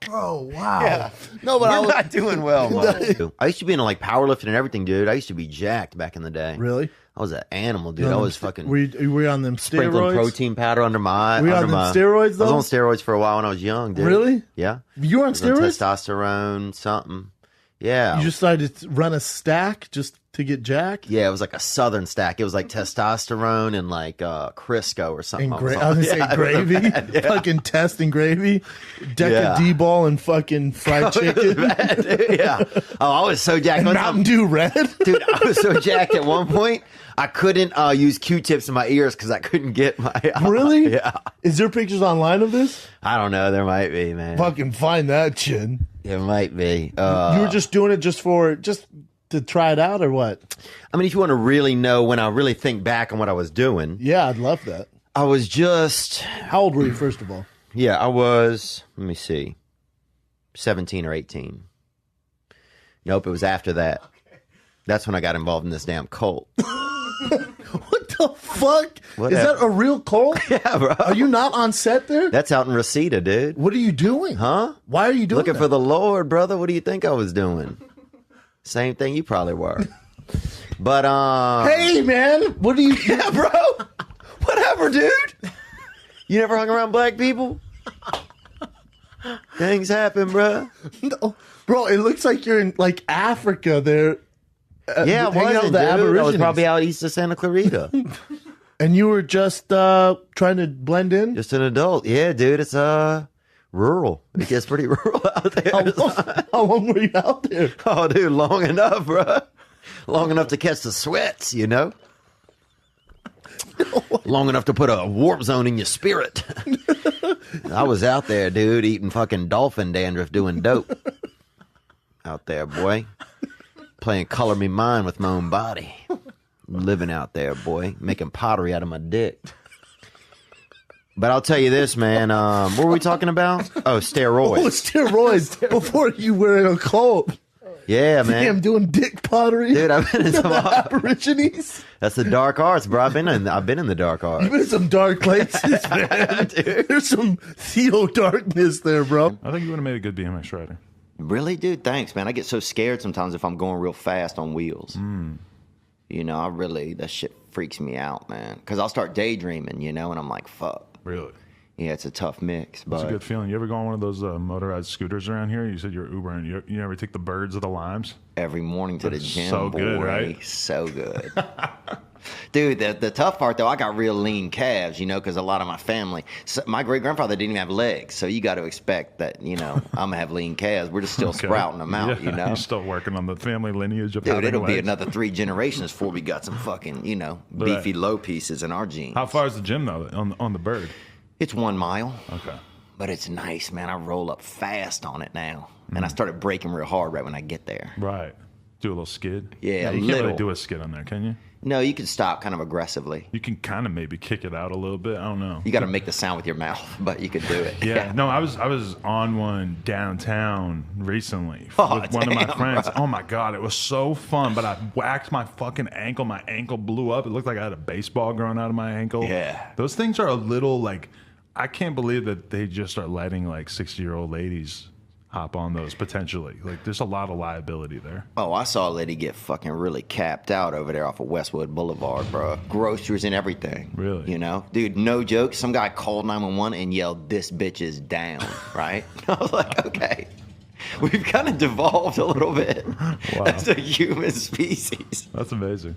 Oh wow!
Yeah.
No, but
we're not doing well, man. I used to be into like powerlifting and everything, dude. I used to be jacked back in the day.
Really?
I was an animal, dude. I was fucking.
Were you on them
sprinkling
steroids?
protein powder under my.
Were you on them steroids though?
I was on steroids for a while when I was young, dude.
Really?
Yeah.
You were on steroids?
Testosterone, something. Yeah.
You just started to run a stack just to get jack?
Yeah, it was like a southern stack. It was like testosterone and like Crisco or something.
I was gonna say gravy, fucking test and gravy, Deca D-ball and fucking fried chicken.
Bad, dude. Yeah. Oh, I was so jacked.
And Mountain Dew Red,
dude. I was so jacked at one point. I couldn't use Q-tips in my ears because I couldn't get my.
Really?
Yeah.
Is there pictures online of this?
I don't know. There might be, man.
Fucking find that shit.
It might be.
You were just doing it just to try it out, or what?
I mean, if you want to really know when I really think back on what I was doing.
Yeah, I'd love that.
I was just.
How old were you, first of all?
Yeah, I was. Let me see. 17 or 18. Nope, it was after that. Okay. That's when I got involved in this damn cult.
What the fuck?
Whatever.
Is that a real cult?
Yeah, bro.
Are you not on set there?
That's out in Reseda, dude.
What are you doing?
Huh?
Why are you doing
Looking
that?
for the Lord, brother. What do you think I was doing? Same thing you probably were. But,
Hey, man. What are you...
Yeah, bro. Whatever, dude. You never hung around black people? Things happen, bro.
No. Bro, it looks like you're in, like, Africa there.
Yeah, I
hanging out
wasn't,
with the
dude. I was
Aborigines.
probably out east of Santa Clarita.
And you were just trying to blend in?
Just an adult. Yeah, dude, it's rural. It gets pretty rural out there.
How long were you out there?
Oh, dude, long enough, bro. Long enough to catch the sweats, you know? Long enough to put a warp zone in your spirit. I was out there, dude, eating fucking dolphin dandruff, doing dope. Out there, boy. Playing Color Me Mine with my own body. Living out there, boy. Making pottery out of my dick. But I'll tell you this, man. What were we talking about? Oh, steroids.
Oh, steroids. Before you were in a cult.
Yeah, man.
Damn, doing dick pottery.
Dude, I've been in some
Aborigines.
That's the dark arts, bro. I've been in the dark arts.
You've been in some dark places, man.
Dude.
There's some Theo darkness there, bro.
I think you would have made a good BMX rider.
Really, dude? Thanks, man. I get so scared sometimes if I'm going real fast on wheels. You know, that shit freaks me out, man. Because I'll start daydreaming, you know, and I'm like, fuck.
Really?
Yeah, it's a tough mix. But
It's a good feeling. You ever go on one of those motorized scooters around here? You said you're Ubering. You ever take the birds of the limes?
Every morning to the
That's
gym,
so
boy.
good, right?
So good. Dude, the tough part, though, I got real lean calves, you know, because a lot of my family, my great-grandfather didn't even have legs, so you got to expect that, you know, I'm going to have lean calves. We're just still sprouting them out,
Yeah,
you know?
You're still working on the family lineage of
Dude,
having
it'll be
legs.
another 3 generations before we got some fucking, you know, beefy low pieces in our genes.
How far is the gym, though, on the bird?
It's 1 mile.
Okay.
But it's nice, man. I roll up fast on it now. And I started braking real hard right when I get there.
Right. Do a little skid?
Yeah,
you can't
little.
really do a skid on there, can you?
No, you can stop kind of aggressively.
You can kind of maybe kick it out a little bit. I don't know.
You got to make the sound with your mouth, but you can do it.
Yeah. No, I was on one downtown recently
Oh,
with one of my
damn,
friends.
bro.
Oh my god, it was so fun. But I whacked my fucking ankle. My ankle blew up. It looked like I had a baseball growing out of my ankle.
Yeah.
Those things are a little like, I can't believe that they just are letting like 60-year-old ladies hop on those potentially. Like, there's a lot of liability there.
Oh, I saw a lady get fucking really capped out over there off of Westwood Boulevard, bro. Groceries and everything.
Really?
You know? Dude, no joke. Some guy called 911 and yelled, "This bitch is down," right? I was like, okay. We've kind of devolved a little bit as a human species.
That's amazing.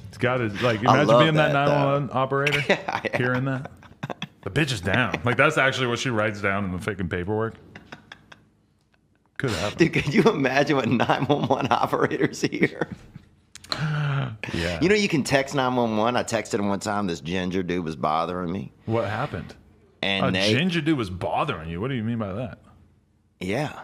It's got to, like,
I
imagine
love
being that
that,
911 operator, hearing that. The bitch is down. Like, that's actually what she writes down in the fucking paperwork. Could happen.
Dude, could you imagine what 911 operators hear?
Yeah.
You know, you can text 911. I texted him one time. This ginger dude was bothering me.
What happened?
And
A
they,
ginger dude was bothering you. What do you mean by that?
yeah.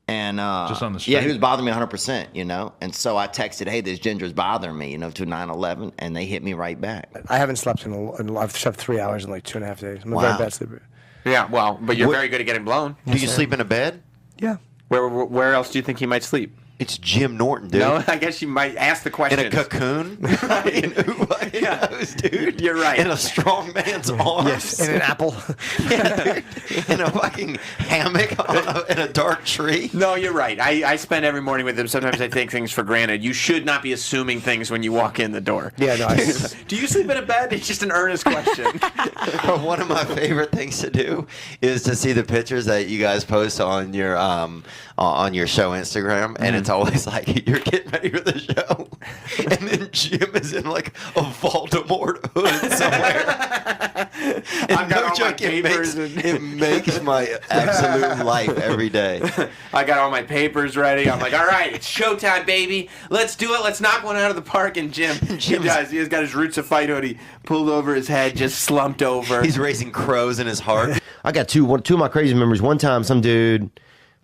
And
Just on the street?
yeah, he was bothering me 100%, you know. And so I texted, "Hey, this ginger's bothering me," you know, to 911, and they hit me right back.
I haven't slept I've slept 3 hours in like 2.5 days. I'm a
Wow.
very bad sleeper.
Yeah, well, but you're very good at getting blown.
Do you sleep in a bed?
Yeah.
Where else do you think he might sleep?
It's Jim Norton, dude.
No, I guess you might ask the question.
In a cocoon? Who fucking knows, dude?
You're right.
In a strong man's arms.
Yes, in an apple.
Yeah, dude. In a fucking hammock in a dark tree.
No, you're right. I spend every morning with him. Sometimes I take things for granted. You should not be assuming things when you walk in the door.
Yeah, no.
Do you sleep in a bed? It's just an earnest question.
One of my favorite things to do is to see the pictures that you guys post on your show Instagram, and it's always like you're getting ready for the show, and then Jim is in like a Voldemort hood somewhere. And
I've got
no
all
joke,
my papers.
it makes my absolute life every day.
I got all my papers ready. I'm like, all right, it's showtime, baby. Let's do it. Let's knock one out of the park. And Jim, he does. He's got his Roots of Fight hoodie pulled over his head, just slumped over.
He's raising crows in his heart. I got two of my crazy memories. One time, some dude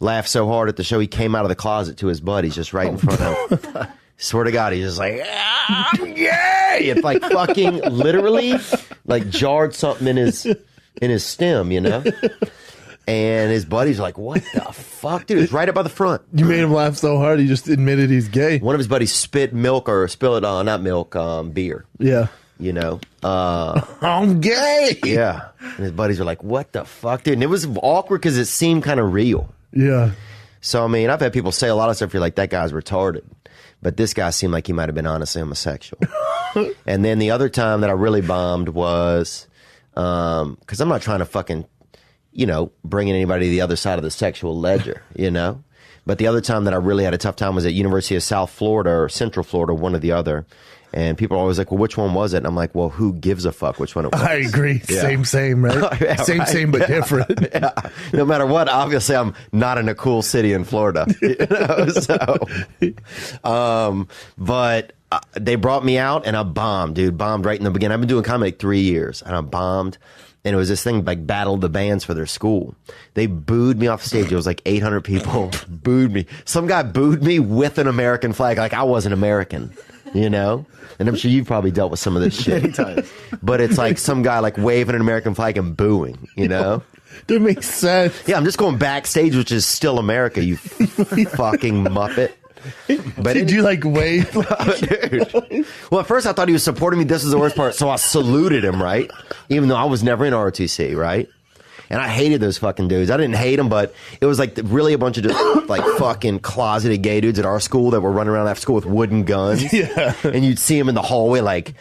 laughed so hard at the show, he came out of the closet to his buddies just right in front of him. Swear to God, he's just like, I'm gay! It like fucking literally like jarred something in his stem, you know? And his buddies are like, what the fuck, dude? It's right up by the front.
You made him laugh so hard, he just admitted he's gay.
One of his buddies spit milk or spilled not milk, beer.
Yeah.
You know?
I'm gay!
Yeah. And his buddies are like, what the fuck, dude? And it was awkward because it seemed kind of real.
Yeah.
So, I mean, I've had people say a lot of stuff. You're like, that guy's retarded. But this guy seemed like he might have been honestly homosexual. And then the other time that I really bombed was, because I'm not trying to fucking, you know, bring in anybody to the other side of the sexual ledger, you know? But the other time that I really had a tough time was at University of South Florida or Central Florida, one or the other. And people are always like, well, which one was it? And I'm like, well, who gives a fuck which one it was?
I agree.
Yeah.
Same, right?
Yeah,
same, but different.
Yeah. No matter what, obviously I'm not in a cool city in Florida. But they brought me out and I bombed, dude. Bombed right in the beginning. I've been doing comedy like 3 years and I bombed. And it was this thing like Battle of the Bands for their school. They booed me off stage. It was like 800 people booed me. Some guy booed me with an American flag, like I wasn't American, you know? And I'm sure you've probably dealt with some of this shit. But it's like some guy like waving an American flag and booing, you know?
That makes sense.
Yeah, I'm just going backstage, which is still America, you fucking Muppet. But
did you like wave?
Dude. Well, at first I thought he was supporting me. This is the worst part. So I saluted him, right? Even though I was never in ROTC, right? And I hated those fucking dudes. I didn't hate them, but it was like really a bunch of just like fucking closeted gay dudes at our school that were running around after school with wooden guns.
Yeah.
And you'd see them in the hallway like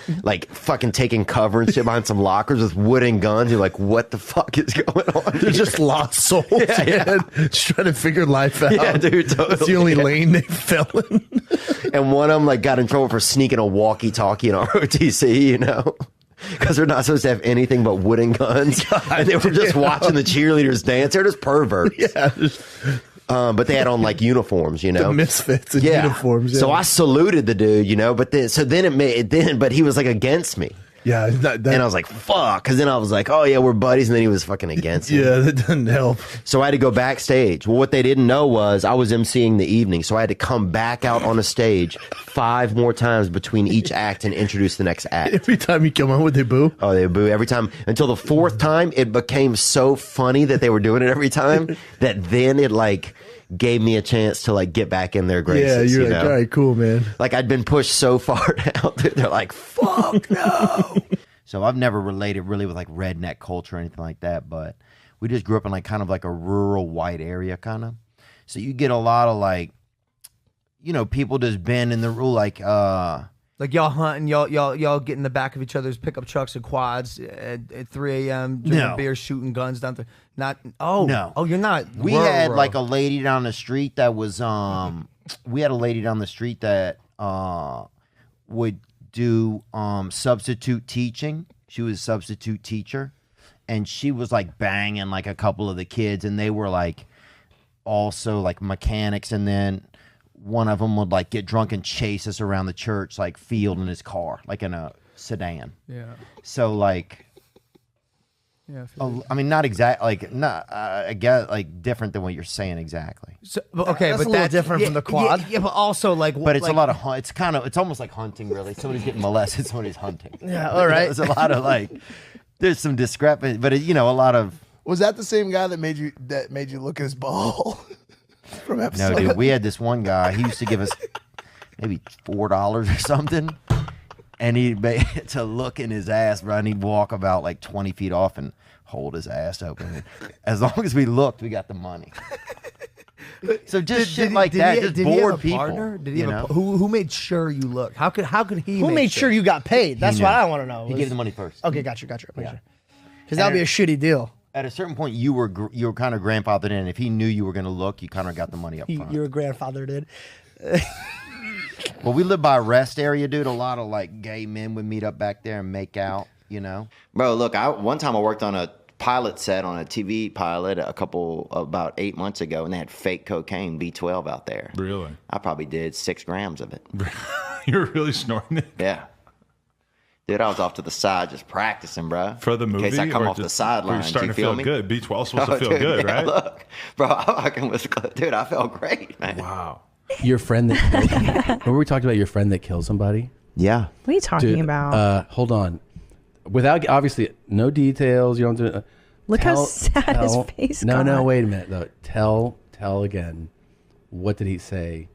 fucking taking cover and shit behind some lockers with wooden guns. You're like, what the fuck is going on?
They're just lost souls, man. Just trying to figure life out.
Yeah, dude, totally.
It's the only lane they fell in.
And one of them like got in trouble for sneaking a walkie-talkie in ROTC, you know? Because they're not supposed to have anything but wooden guns. God, and they were just watching the cheerleaders dance. They're just perverts.
Yeah.
But they had on like uniforms, you know?
The misfits in uniforms. Yeah.
So I saluted the dude, you know? But but he was like against me.
Yeah.
And I was like, fuck. Because then I was like, oh, yeah, we're buddies. And then he was fucking against me.
Yeah, that doesn't help.
So I had to go backstage. Well, what they didn't know was I was emceeing the evening. So I had to come back out on a stage 5 more times between each act and introduce the next act.
Every time you come on, would they boo?
Oh, they boo every time. Until the 4th time, it became so funny that they were doing it every time that then it like gave me a chance to like get back in their graces.
Yeah, you're
you
like,
know?
all right, cool, man.
Like I'd been pushed so far down. They're like, fuck no. So I've never related really with like redneck culture or anything like that, but we just grew up in like kind of like a rural white area kind of. So you get a lot of like, you know, people just bend in the rule like
y'all hunting, y'all get in the back of each other's pickup trucks and quads at 3 a.m. drinking beer, shooting guns down there.
No.
Oh, you're not.
We had like a lady down the street that was we had a lady down the street that would do substitute teaching. She was a substitute teacher, and she was like banging like a couple of the kids, and they were like also like mechanics, and then one of them would like get drunk and chase us around the church like field in his car, like in a sedan.
Yeah.
So like,
yeah,
I mean, not exact, like not. I guess like different than what you're saying exactly.
So, okay,
That's
but
a little
that's
different from the quad.
Yeah, but also like,
But it's a lot of it's almost like hunting really. Somebody's getting molested, somebody's hunting.
Yeah, all right.
There's a lot of like, there's some discrepancy, but you know, a lot of.
Was that the same guy that made you look at his ball from episode?
No, dude, we had this one guy. He used to give us maybe $4 or something, and he'd to look in his ass, bro. And he'd walk about like 20 feet off and hold his ass open. As long as we looked, we got the money. So just shit like that, just bored people.
Partner? Did he have who made sure you looked? How could he?
Who made sure you got paid? That's
He
what
knew.
I want to know.
He gave the money first.
Okay, gotcha. Because
Yeah.
that would be a shitty deal.
At a certain point, you were kind of grandfathered in. If he knew you were going to look, you kind of got the money up front.
Your grandfather did.
Well, we lived by a rest area, dude. A lot of like gay men would meet up back there and make out, you know. Bro, look, one time I worked on a pilot set on a TV pilot about 8 months ago, and they had fake cocaine B12 out there.
Really?
I probably did 6 grams of it.
You were really snorting it?
Yeah. Dude, I was off to the side just practicing, bro.
For the movie?
In case I come
or
off the
just-
sidelines,
You're starting
you
to
feel
feel
me?
good. B12's supposed to feel
dude,
good,
yeah,
right?
Look, bro, I felt great, man.
Wow.
Your friend that remember we talked about your friend that killed somebody?
Yeah.
What are you talking about?
Hold on. Without obviously no details, you don't do
Look how sad his face
No,
got.
wait a minute though. Tell again. What did he say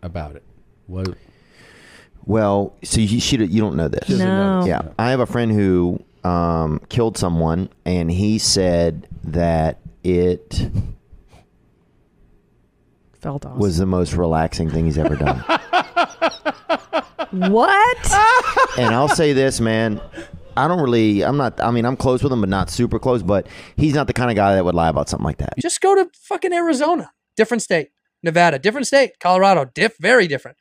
about it? What?
Well, so you don't know this.
No.
Yeah. I have a friend who killed someone, and he said that it
felt awesome.
was the most relaxing thing he's ever done.
What?
And I'll say this, man. I'm close with him, but not super close. But he's not the kind of guy that would lie about something like that.
Just go to fucking Arizona, different state. Nevada, different state. Colorado, very different.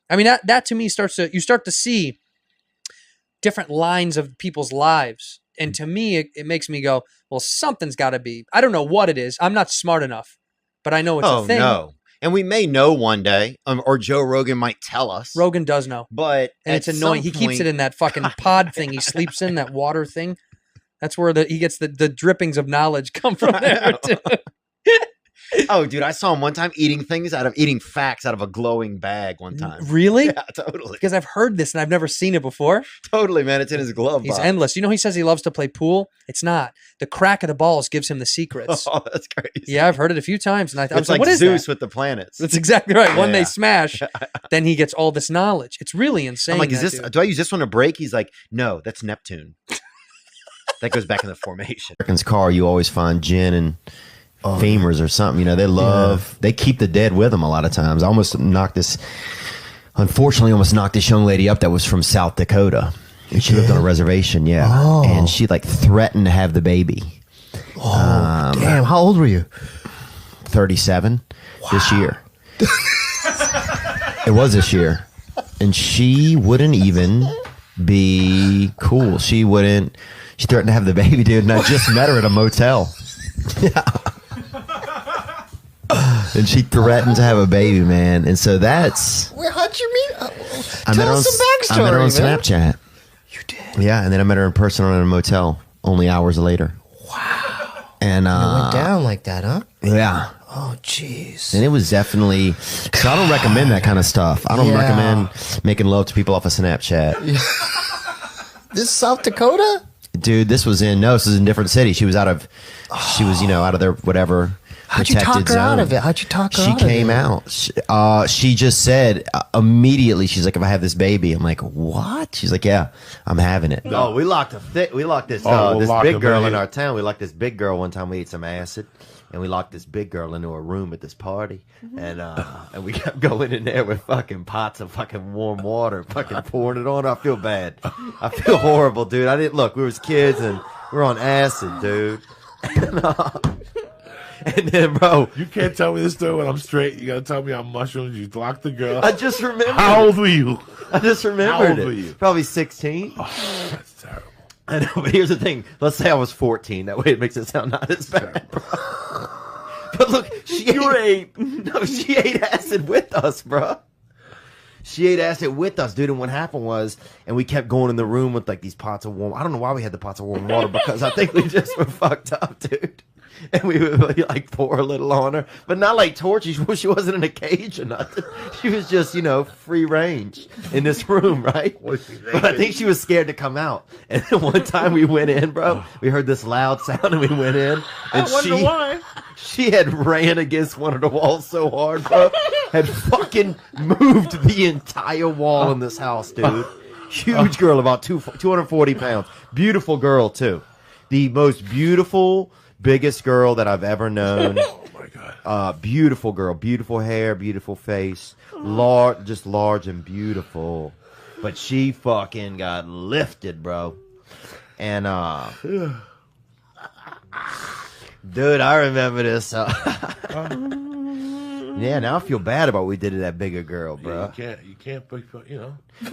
I mean, that to me you start to see different lines of people's lives. And to me, it makes me go, well, something's got to be. I don't know what it is. I'm not smart enough, but I know it's a thing.
No. And we may know one day, or Joe Rogan might tell us.
Rogan does know.
But
and it's annoying. He keeps it in that fucking pod thing he sleeps in, that water thing. That's where he gets the drippings of knowledge come from there.
Oh, dude, I saw him one time eating facts out of a glowing bag one time.
Really?
Yeah, totally.
Because I've heard this and I've never seen it before.
Totally, man. It's in his glove
He's
box.
endless. You know, he says he loves to play pool. It's not. The crack of the balls gives him the secrets.
Oh, that's crazy.
Yeah, I've heard it a few times. And I was
like,
what is
Zeus
that?
with the planets.
That's exactly right. When they smash, then he gets all this knowledge. It's really insane.
I'm like, do I use this one to break? He's like, no, that's Neptune. That goes back in the formation.
American's car, you always find gin and femurs or something. You know, they keep the dead with them a lot of times. I unfortunately almost knocked this young lady up that was from South Dakota. And she lived on a reservation, and she like threatened to have the baby.
Oh, damn. How old were you?
37 this year. It was this year. And she wouldn't even be cool. She threatened to have the baby, dude. And I just met her at a motel. Yeah. And she threatened to have a baby, man. And so that's...
How'd you meet?
I met her on Snapchat. You did? Yeah, and then I met her in person in a motel only hours later.
Wow.
And
it went down like that, huh?
Yeah.
Oh, jeez.
And it was definitely... So I don't recommend that kind of stuff. I don't recommend making love to people off of Snapchat.
This is South Dakota?
Dude, this was in a different city. She was out of their whatever...
How'd you talk her out of it? How'd you talk her out of it?
She came out. She just said immediately, she's like, if I have this baby, I'm like, what? She's like, yeah, I'm having it.
No, we locked this big girl in our town. We locked this big girl one time. We ate some acid. And we locked this big girl into a room at this party. And we kept going in there with fucking pots of fucking warm water, fucking pouring it on her. I feel bad. I feel horrible, dude. We was kids and we were on acid, dude. And then, bro,
you can't tell me this story when I'm straight. You gotta tell me on mushrooms. You locked the girl.
I just remember.
How old were you?
I just remembered
How old were you?
Probably 16.
Oh, that's terrible.
I know, but here's the thing. Let's say I was 14. That way it makes it sound not as bad, bro. But look, she ate acid with us, bro. She ate acid with us, dude. And what happened was, and we kept going in the room with like these pots of warm. I don't know why we had the pots of warm water because I think we just were fucked up, dude. And we would really, like pour a little on her, but not like torture. She wasn't in a cage or nothing. She was just, free range in this room, right? But I think she was scared to come out. And then one time we went in, bro. We heard this loud sound and we went in. And
I wonder why.
She had ran against one of the walls so hard, bro. Had fucking moved the entire wall in this house, dude. Huge girl, about 240 pounds. Beautiful girl, too. The most beautiful... biggest girl that I've ever known.
Oh my god!
Beautiful girl, beautiful hair, beautiful face, just large and beautiful. But she fucking got lifted, bro. And dude, I remember this. Yeah, now I feel bad about what we did to that bigger girl, bro.
Yeah, you can't, but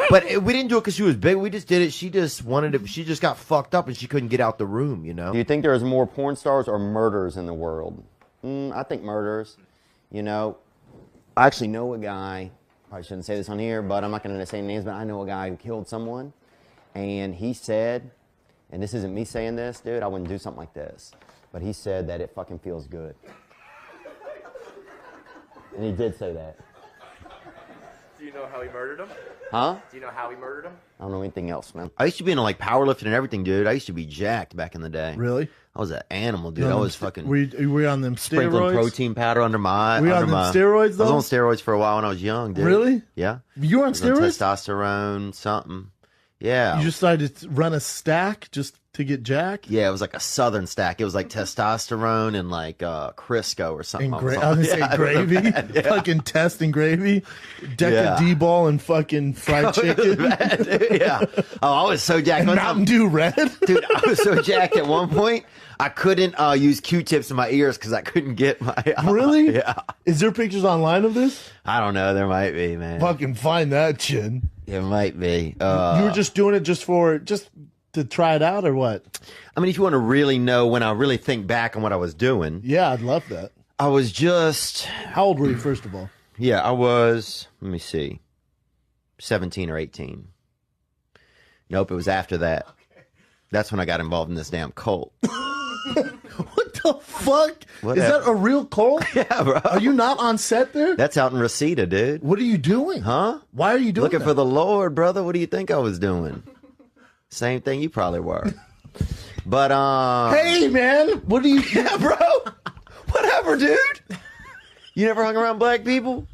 But we didn't do it because she was big. We just did it. She just wanted to. She just got fucked up and she couldn't get out the room.
Do you think there's more porn stars or murderers in the world? I think murderers. I actually know a guy. I shouldn't say this on here, but I'm not going to say names. But I know a guy who killed someone, and he said, and this isn't me saying this, dude. I wouldn't do something like this, but he said that it fucking feels good. And he did say that.
Do you know how he murdered him?
Huh?
Do you know how he murdered him?
I don't know anything else, man.
I used to be into like powerlifting and everything, dude. I used to be jacked back in the day.
Really?
I was an animal, dude. I was fucking.
Were you on them
sprinkling
steroids?
protein powder under my.
Were you on them steroids though?
I was on steroids for a while when I was young, dude.
Really?
Yeah.
You were on steroids?
Testosterone, something. Yeah.
You just decided to run a stack just to get Jack?
Yeah, it was like a southern stack. It was like testosterone and like Crisco or something.
I was gonna say gravy. Fucking test and gravy. Deca D-ball and fucking fried chicken.
Bad, dude. Yeah. Oh, I was so jacked.
And Mountain Dew Red.
Dude, I was so jacked at one point. I couldn't use Q-tips in my ears because I couldn't get my...
Really?
Yeah.
Is there pictures online of this?
I don't know. There might be, man.
Fucking find that shit.
It might be.
You were just doing it just to try it out or what?
I mean, if you want to really know when I really think back on what I was doing.
Yeah, I'd love that.
I was just...
How old were you, first of all?
Yeah, I was, let me see, 17 or 18. Nope, it was after that. That's when I got involved in this damn cult.
What the fuck?
Whatever.
Is that a real cult?
Yeah, bro.
Are you not on set there?
That's out in Reseda, dude.
What are you doing?
Huh?
Why are you doing
Looking
that?
for the Lord, brother. What do you think I was doing? Same thing you probably were. But,
Hey, man. What are you...
Yeah, bro. Whatever, dude. You never hung around black people?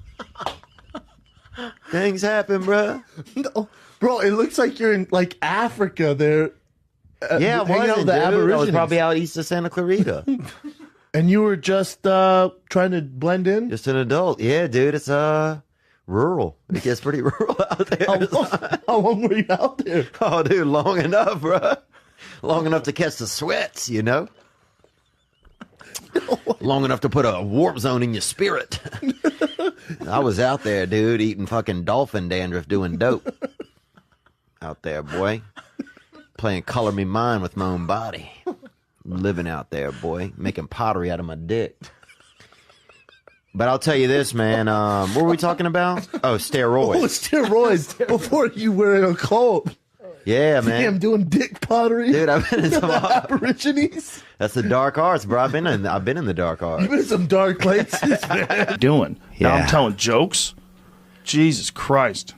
Things happen, bro.
No, bro, it looks like you're in, like, Africa there.
Yeah, I
hanging out with the
I was
Aborigines.
probably out east of Santa Clarita.
And you were just trying to blend in?
Just an adult. Yeah, dude, it's rural. It gets pretty rural out there.
How long were you out there?
Oh, dude, long enough, bro. Long enough to catch the sweats, you know? Long enough to put a warp zone in your spirit. I was out there, dude, eating fucking dolphin dandruff, doing dope. Out there, boy. Playing Color Me Mine with my own body. Living out there, boy. Making pottery out of my dick. But I'll tell you this, man. What were we talking about? Oh, steroids.
Oh, steroids. Before you were in a cult.
Yeah, man.
Damn, doing dick pottery.
Dude, I've been in some
Aborigines.
That's the dark arts, bro. I've been in the dark arts.
You've been in some dark places, man.
Doing.
Yeah.
Now I'm telling jokes. Jesus Christ.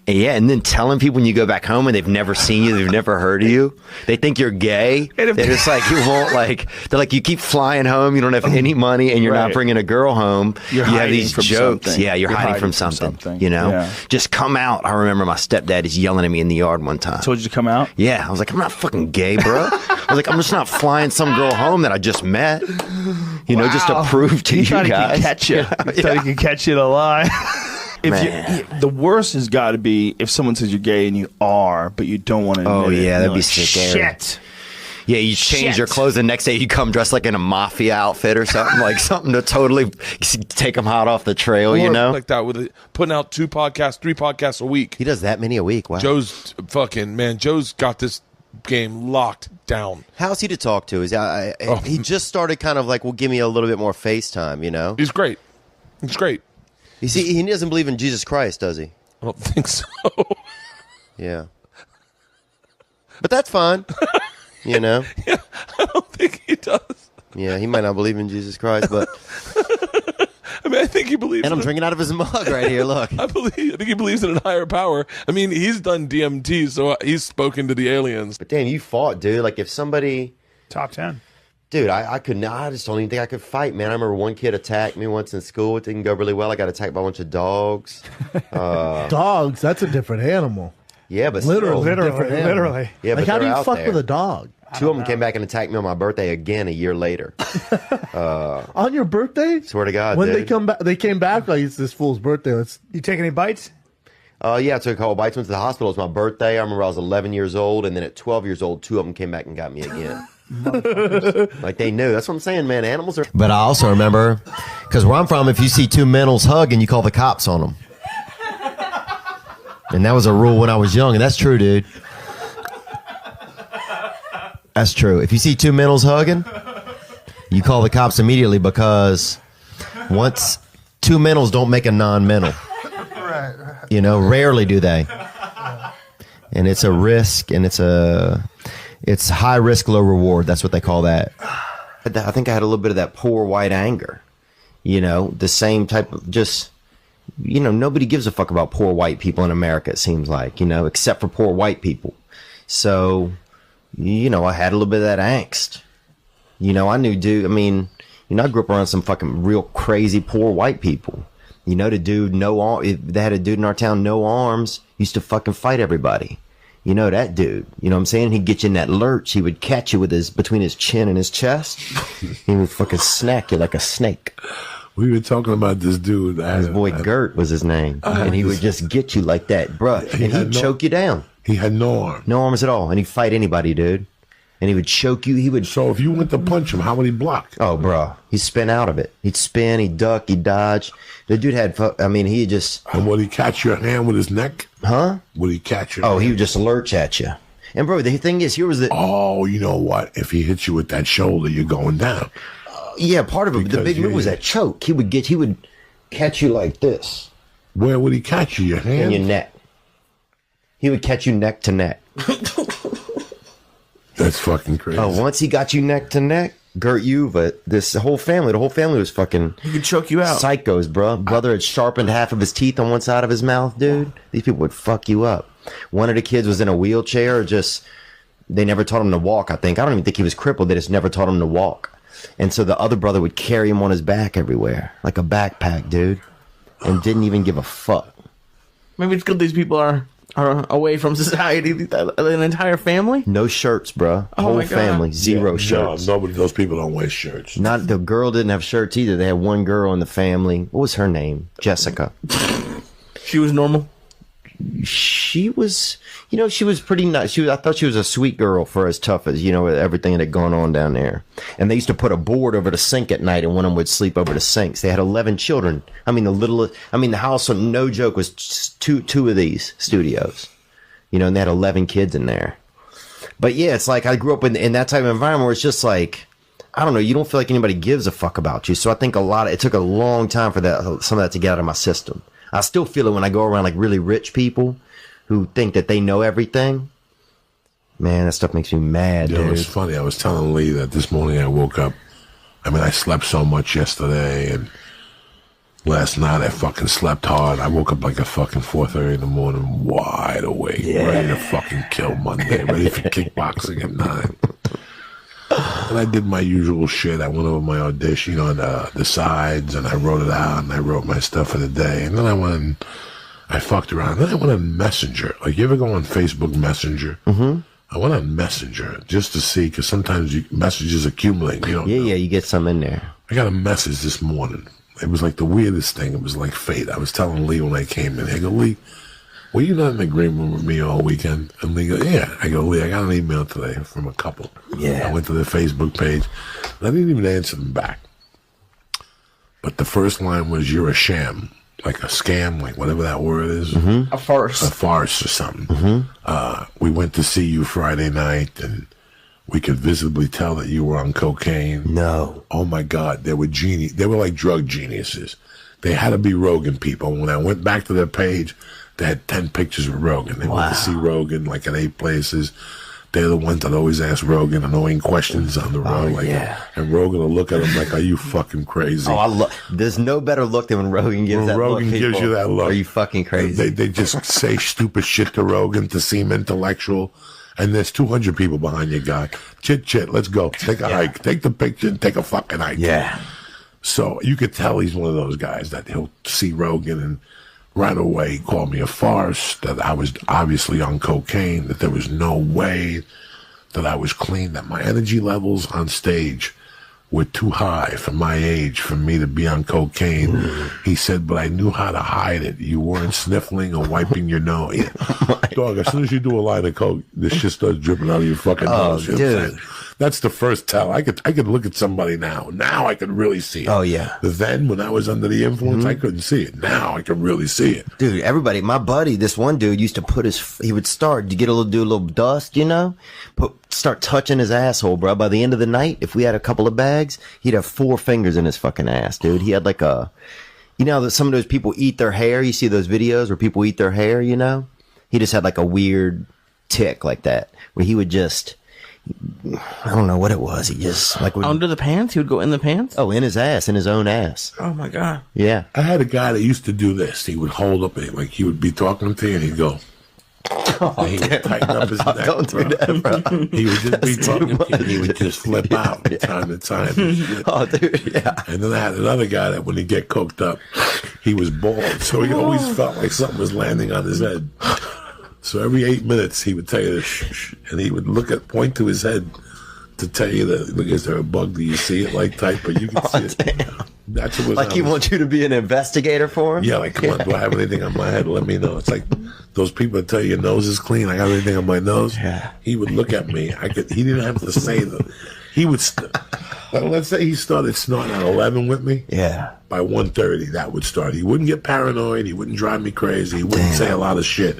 Yeah, and then telling people when you go back home and they've never seen you, they've never heard of you, they think you're gay. They're just like, you won't like, they're like, you keep flying home, you don't have any money, and you're not bringing a girl home.
You're
you have
hiding
these
from
jokes.
something.
Yeah, you're hiding from something. You know?
Yeah.
Just come out. I remember my stepdad is yelling at me in the yard one time.
Told you to come out?
Yeah, I was like, I'm not fucking gay, bro. I was like, I'm just not flying some girl home that I just met. You know, just to prove to you guys.
He thought he could catch you in a lie. The worst has got to be if someone says you're gay and you are, but you don't want to admit it.
Oh, yeah, that'd
You're
be
like,
scary.
Shit.
Yeah, you change your clothes, the next day you come dressed like in a mafia outfit or something, like something to totally take them hot off the trail, you know?
Like that, with putting out 2 podcasts, 3 podcasts a week.
He does that many a week, wow.
Joe's got this game locked down.
How's he to talk to? He just started kind of like, well, give me a little bit more FaceTime, you know?
He's great. He's great.
You see, he doesn't believe in Jesus Christ, does he?
I don't think so.
Yeah. But that's fine. You know?
Yeah, I don't think he does.
Yeah, he might not believe in Jesus Christ, but...
I mean, I think he believes.
And I'm drinking out of his mug right here, look.
I think he believes in a higher power. I mean, he's done DMT, so he's spoken to the aliens.
But damn, you fought, dude. Like, if somebody...
Top 10.
Dude, I couldn't. I just don't even think I could fight, man. I remember one kid attacked me once in school. It didn't go really well. I got attacked by a bunch of dogs.
Dogs? That's a different animal.
Yeah, but
Literally.
still.
Different animal.
Yeah,
like,
but
how do
they're
you
out
fuck
there.
with a dog?
2 of them came back and attacked me on my birthday again a year later.
On your birthday?
Swear to God,
When
dude.
they came back like it's this fool's birthday. You
take any bites?
Yeah, I took a couple bites. Went to the hospital. It was my birthday. I remember I was 11 years old, and then at 12 years old, 2 of them came back and got me again. Like they knew. That's what I'm saying, man. Animals are.
But I also remember, because where I'm from, if you see 2 mentals hugging, you call the cops on them. And that was a rule when I was young, and that's true, dude. That's true. If you see 2 mentals hugging, you call the cops immediately, because once 2 mentals don't make a non-mental. You know, rarely do they. And it's a risk, and it's high risk, low reward. That's what they call that. I think I had a little bit of that poor white anger. You know, the same type of just, you know, nobody gives a fuck about poor white people in America, it seems like, you know, except for poor white people. So, you know, I had a little bit of that angst. You know, I grew up around some fucking real crazy poor white people. You know, they had a dude in our town, no arms, used to fucking fight everybody. You know that dude. You know what I'm saying? He'd get you in that lurch. He would catch you with between his chin and his chest. He would fucking snack you like a snake.
We were talking about this dude.
His boy Gert was his name. And he would just get you like that, bruh. And he'd choke you down.
He had no arms.
No arms at all. And he'd fight anybody, dude. And he would choke you.
So if you went to punch him, how would he block?
Oh, bro. He'd spin out of it. He'd spin, he'd duck, he'd dodge. The dude had, he just...
And would he catch your hand with his neck?
Huh?
Would he catch your
hand?
Oh,
he would just lurch at you. And, bro, the thing is, here was the...
Oh, you know what? If he hits you with that shoulder, you're going down.
Yeah, part of it. The big move was that choke. He would catch you like this.
Where would he catch you? Your hand?
In your neck. He would catch you neck to neck.
That's fucking crazy.
Oh, once he got you neck to neck, Gert Yuva, the whole family was fucking...
He could choke you out.
Psychos, bro. Brother had sharpened half of his teeth on one side of his mouth, dude. These people would fuck you up. One of the kids was in a wheelchair, they never taught him to walk, I think. I don't even think he was crippled. They just never taught him to walk. And so the other brother would carry him on his back everywhere, like a backpack, dude. And didn't even give a fuck.
Maybe it's good these people are away from society. An entire family?
No shirts, bro. Whole family, zero shirts.
No, nobody. Those people don't wear shirts.
Not the girl didn't have shirts either. They had one girl in the family. What was her name? Jessica.
She was normal.
She was, she was pretty nice. I thought she was a sweet girl for as tough as, everything that had gone on down there. And they used to put a board over the sink at night, and one of them would sleep over the sinks. They had 11 children. The house, no joke, was two of these studios, and they had 11 kids in there. But yeah, it's like I grew up in that type of environment where it's just like, I don't know, you don't feel like anybody gives a fuck about you. So I think it took a long time for some of that to get out of my system. I still feel it when I go around like really rich people who think that they know everything. Man, that stuff makes me mad, dude.
It was funny. I was telling Lee that this morning I woke up. I slept so much yesterday, and last night I fucking slept hard. I woke up like at fucking 4:30 in the morning, wide awake, ready to fucking kill Monday, ready for kickboxing at 9. And I did my usual shit. I went over my audition, the sides, and I wrote it out, and I wrote my stuff for the day. And then I went and I fucked around. Then I went on Messenger. Like, you ever go on Facebook Messenger? Mm-hmm. I went on Messenger just to see, because sometimes messages accumulate.
You get some in there.
I got a message this morning. It was like the weirdest thing. It was like fate. I was telling Lee when I came in, I go, Lee, were you not in the green room with me all weekend? And Lee goes, yeah. I go, Lee, I got an email today from a couple.
Yeah.
I went to their Facebook page. And I didn't even answer them back. But the first line was, you're a sham. Like a scam, like whatever that word is.
Mm-hmm.
A farce.
A farce or something.
Mm-hmm.
We went to see you Friday night, and we could visibly tell that you were on cocaine.
No.
Oh, my God. They were like drug geniuses. They had to be Rogan people. When I went back to their page, they had 10 pictures of Rogan. They went to see Rogan like at 8 places. They're the ones that always ask Rogan annoying questions on the road. And Rogan will look at them like, are you fucking crazy?
There's no better look than when Rogan gives that look.
Rogan gives you that look.
Are you fucking crazy?
They just say stupid shit to Rogan to seem intellectual. And there's 200 people behind you, guy. Chit, let's go. Take a hike. Take the picture and take a fucking hike.
Yeah.
So you could tell he's one of those guys that he'll see Rogan and right away call me a farce, that I was obviously on cocaine, that there was no way that I was clean, that my energy levels on stage were too high for my age for me to be on cocaine. He said, but I knew how to hide it. You weren't sniffling or wiping your nose. Dog, as soon as you do a line of coke, this shit starts dripping out of your fucking nose. You know what I'm saying? That's the first tell. I could look at somebody now. Now I could really see it.
Oh, yeah.
Then, when I was under the influence, I couldn't see it. Now I can really see it.
Dude, everybody, my buddy, this one dude used to he would start to do a little dust, start touching his asshole, bro. By the end of the night, if we had a couple of bags, he'd have 4 fingers in his fucking ass, dude. He had like that some of those people eat their hair. You see those videos where people eat their hair, He just had like a weird tick like that, where he would just, I don't know what it was. He just
under the pants. He would go in the pants.
Oh, in his ass, in his own ass.
Oh my God.
Yeah.
I had a guy that used to do this. He would hold up, like he would be talking to you, and he'd go. And he would tighten up his neck.
Don't do that, bro.
He would just be talking to you, and he would just flip out from time to time.
Oh, dude, yeah.
And then I had another guy that when he'd get coked up, he was bald, so he always felt like something was landing on his head. So every 8 minutes, he would tell you to shh, and he would point to his head to tell you that, look, is there a bug? Do you see it? Like type, but you can see it. That's what was
like he wants you to be an investigator for him?
Yeah, like, come on, do I have anything on my head? Let me know. It's like those people that tell you your nose is clean. I got anything on my nose? Yeah. He would look at me. He didn't have to say them. He would, let's say he started snorting at 11 with me.
Yeah.
By 1:30, that would start. He wouldn't get paranoid. He wouldn't drive me crazy. He wouldn't say a lot of shit.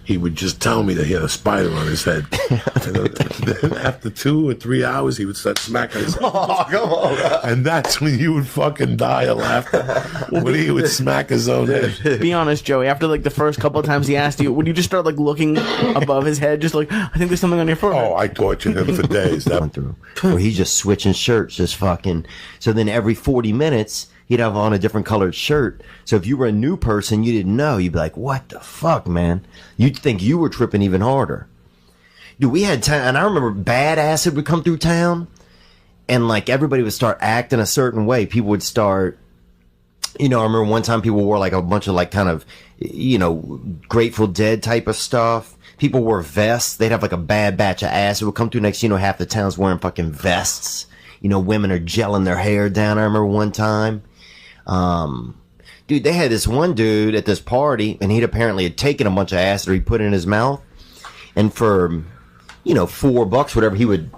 He would just tell me that he had a spider on his head. And then after 2 or 3 hours, he would start smacking his head.
Oh, come on.
And that's when you would fucking die of laughter. When he would smack his own head.
Be honest, Joey. After like the first couple of times he asked you, would you just start like looking above his head, just like, I think there's something on your forehead?
Oh, I tortured him for days. That
went through where he's just switching shirts, just fucking. So then every 40 minutes, he'd have on a different colored shirt. So if you were a new person, you didn't know. You'd be like, what the fuck, man? You'd think you were tripping even harder. Dude, we had time, and I remember bad acid would come through town, and like everybody would start acting a certain way. People would start, I remember one time people wore like a bunch of like kind of, Grateful Dead type of stuff. People wore vests. They'd have like a bad batch of acid would come through. Next, half the town's wearing fucking vests. Women are gelling their hair down. I remember one time. Dude, they had this one dude at this party, and he'd apparently had taken a bunch of acid, or he put it in his mouth, and for, $4, whatever, he would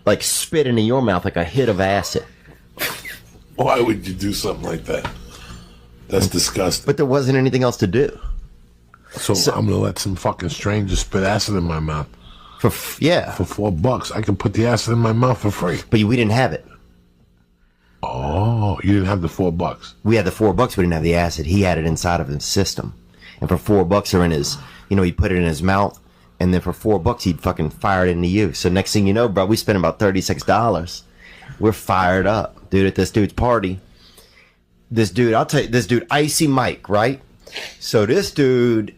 like spit into your mouth like a hit of acid.
Why would you do something like that? That's disgusting.
But there wasn't anything else to do.
So I'm gonna let some fucking stranger spit acid in my mouth.
For $4,
I can put the acid in my mouth for free.
But we didn't have it.
Oh, you didn't have the $4.
We had the $4. We didn't have the acid. He had it inside of his system, and for $4 or in his, he put it in his mouth, and then for $4 he'd fucking fire it into you. So next thing you know, bro, we spent about $36. We're fired up, dude, at this dude's party. This dude, I'll tell you, this dude, Icy Mike, right? So this dude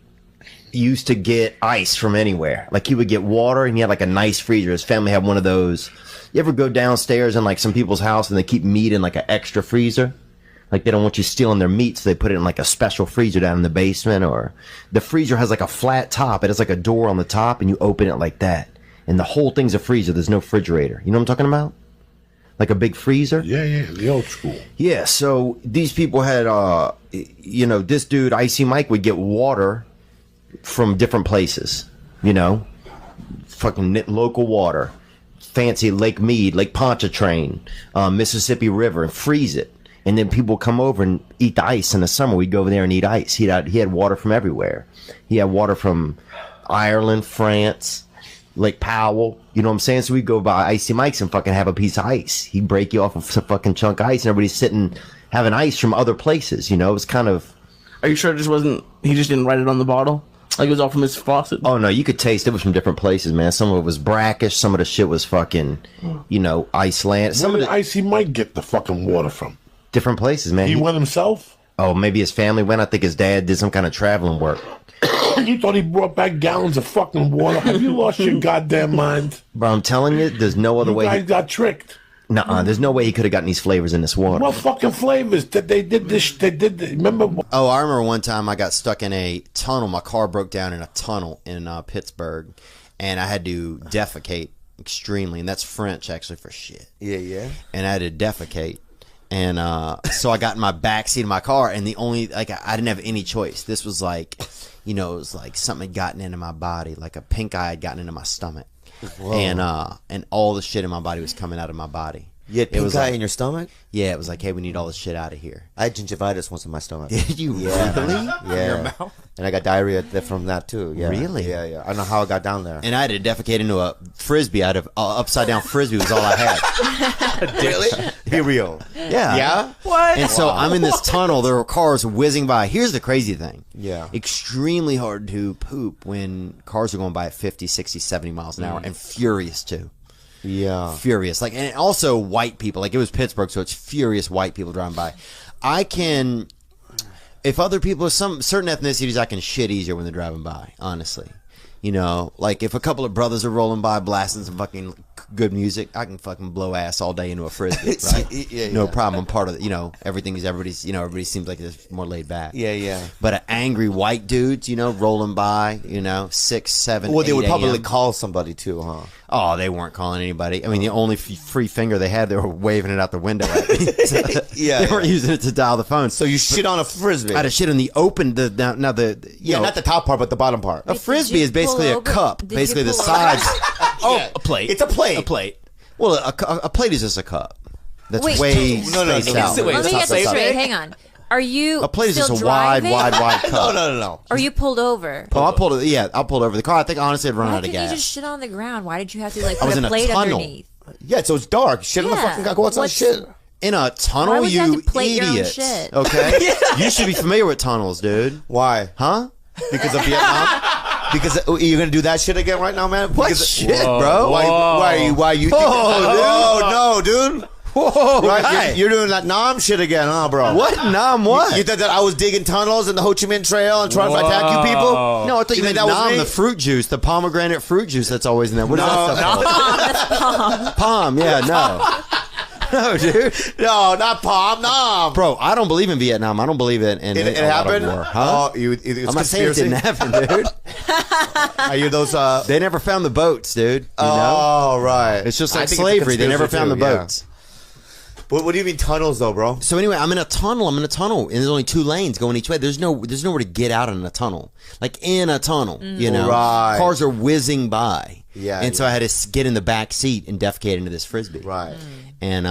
used to get ice from anywhere. Like he would get water, and he had like a nice freezer. His family had one of those. You ever go downstairs in like some people's house and they keep meat in like an extra freezer? Like they don't want you stealing their meat, so they put it in like a special freezer down in the basement. Or the freezer has like a flat top. It has like a door on the top, and you open it like that. And the whole thing's a freezer. There's no refrigerator. You know what I'm talking about? Like a big freezer?
Yeah, the old school.
Yeah, so these people had, this dude, Icy Mike, would get water from different places, fucking local water, fancy Lake Mead, Lake Pontchartrain, Mississippi River, and freeze it. And then people come over and eat the ice in the summer. We'd go over there and eat ice. He had water from everywhere. He had water from Ireland, France, Lake Powell. You know what I'm saying? So we'd go by Icy Mike's and fucking have a piece of ice. He'd break you off of some fucking chunk of ice, and everybody's sitting having ice from other places. It was kind of...
Are you sure it just wasn't... He just didn't write it on the bottle? Like it was all from his faucet?
Oh, no, you could taste it was from different places, man. Some of it was brackish. Some of the shit was fucking, Iceland.
Where did Icy Mike get the fucking water from?
Different places, man.
He went himself?
Oh, maybe his family went. I think his dad did some kind of traveling work.
You thought he brought back gallons of fucking water? Have you lost your goddamn mind?
Bro, I'm telling you, there's no other way.
You guys got tricked.
Nuh-uh, there's no way he could have gotten these flavors in this water.
What fucking flavors? Remember?
Oh, I remember one time I got stuck in a tunnel. My car broke down in a tunnel in Pittsburgh, and I had to defecate extremely, and that's French actually for shit.
Yeah.
And I had to defecate. And so I got in my backseat of my car, and I didn't have any choice. This was like, it was like something had gotten into my body, like a pink eye had gotten into my stomach. Whoa. And all the shit in my body was coming out of my body.
You had pink eye in your stomach?
Yeah, it was like, hey, we need all this shit out of here.
I had gingivitis once in my stomach.
Did you really?
Yeah.
In your mouth?
And I got diarrhea from that too. Yeah.
Really?
Yeah. I don't know how I got down there.
And I had to defecate into a frisbee. I had an upside down frisbee was all I had.
Really? Be real.
Yeah.
Yeah?
What?
And so I'm in this tunnel. There were cars whizzing by. Here's the crazy thing.
Yeah.
Extremely hard to poop when cars are going by at 50, 60, 70 miles an hour, and furious too.
Yeah.
Furious. Like, and also white people. Like, it was Pittsburgh, so it's furious white people driving by. If other people are certain ethnicities, I can shit easier when they're driving by, honestly. Like if a couple of brothers are rolling by blasting some fucking good music, I can fucking blow ass all day into a frisbee, right? No problem. I'm part of it. You know, everybody seems like it's more laid back.
Yeah.
But an angry white dudes, rolling by, 6, 7,
Well, they
8
would probably
a.m.
call somebody too, huh?
Oh, they weren't calling anybody. I mean, the only free finger they had, they were waving it out the window at me. They weren't using it to dial the phone.
So you shit on a frisbee.
I had to shit on the open,
not the top part, but the bottom part.
A frisbee is basically a cup. Basically, the sides.
A plate. It's a plate.
A plate. Well, a plate is just a cup. That's
Wait,
way spaced out.
Let me get this straight. Hang on. Are you
a plate is
still
just a
driving?
wide cup.
No.
Are you pulled over?
I pulled over the car. I think honestly I'd run out of
Why couldn't
gas.
you just shit on the ground? Why did you have to
I
put
was
a
in a
plate
tunnel.
underneath?
Yeah, so it's dark. Shit on the fucking guy. Go outside shit.
In a tunnel,
Why would you have
you
to plate your own
idiot.
shit?
Okay, you should be familiar with tunnels, dude.
Why?
Huh?
Because of Vietnam? Because you're gonna do that shit again right now, man?
What
Because
shit, bro?
Why you? No, dude.
Whoa,
right, you're doing that Nam shit again, huh, bro?
What Nam? What?
You thought that I was digging tunnels in the Ho Chi Minh Trail and trying to attack you people?
No, I thought you meant
that was
Nam,
me?
the fruit juice, the pomegranate fruit juice that's always in there. What is that stuff called? Palm, yeah, no. No, dude.
No, not palm, Nam.
Bro, I don't believe in Vietnam. I don't believe it
It happened?
War. Huh? I'm not saying it didn't happen, dude.
Are you those?
They never found the boats, dude. You
Oh,
know?
right.
It's just
I
like
think it's a
slavery. They never
conspiracy
found the
too, yeah.
boats.
What do you mean tunnels, though, bro?
So anyway, I'm in a tunnel, and there's only 2 lanes going each way. There's nowhere to get out in a tunnel. Like in a tunnel,
Right.
Cars are whizzing by.
Yeah.
And so I had to get in the back seat and defecate into this frisbee.
Right.
And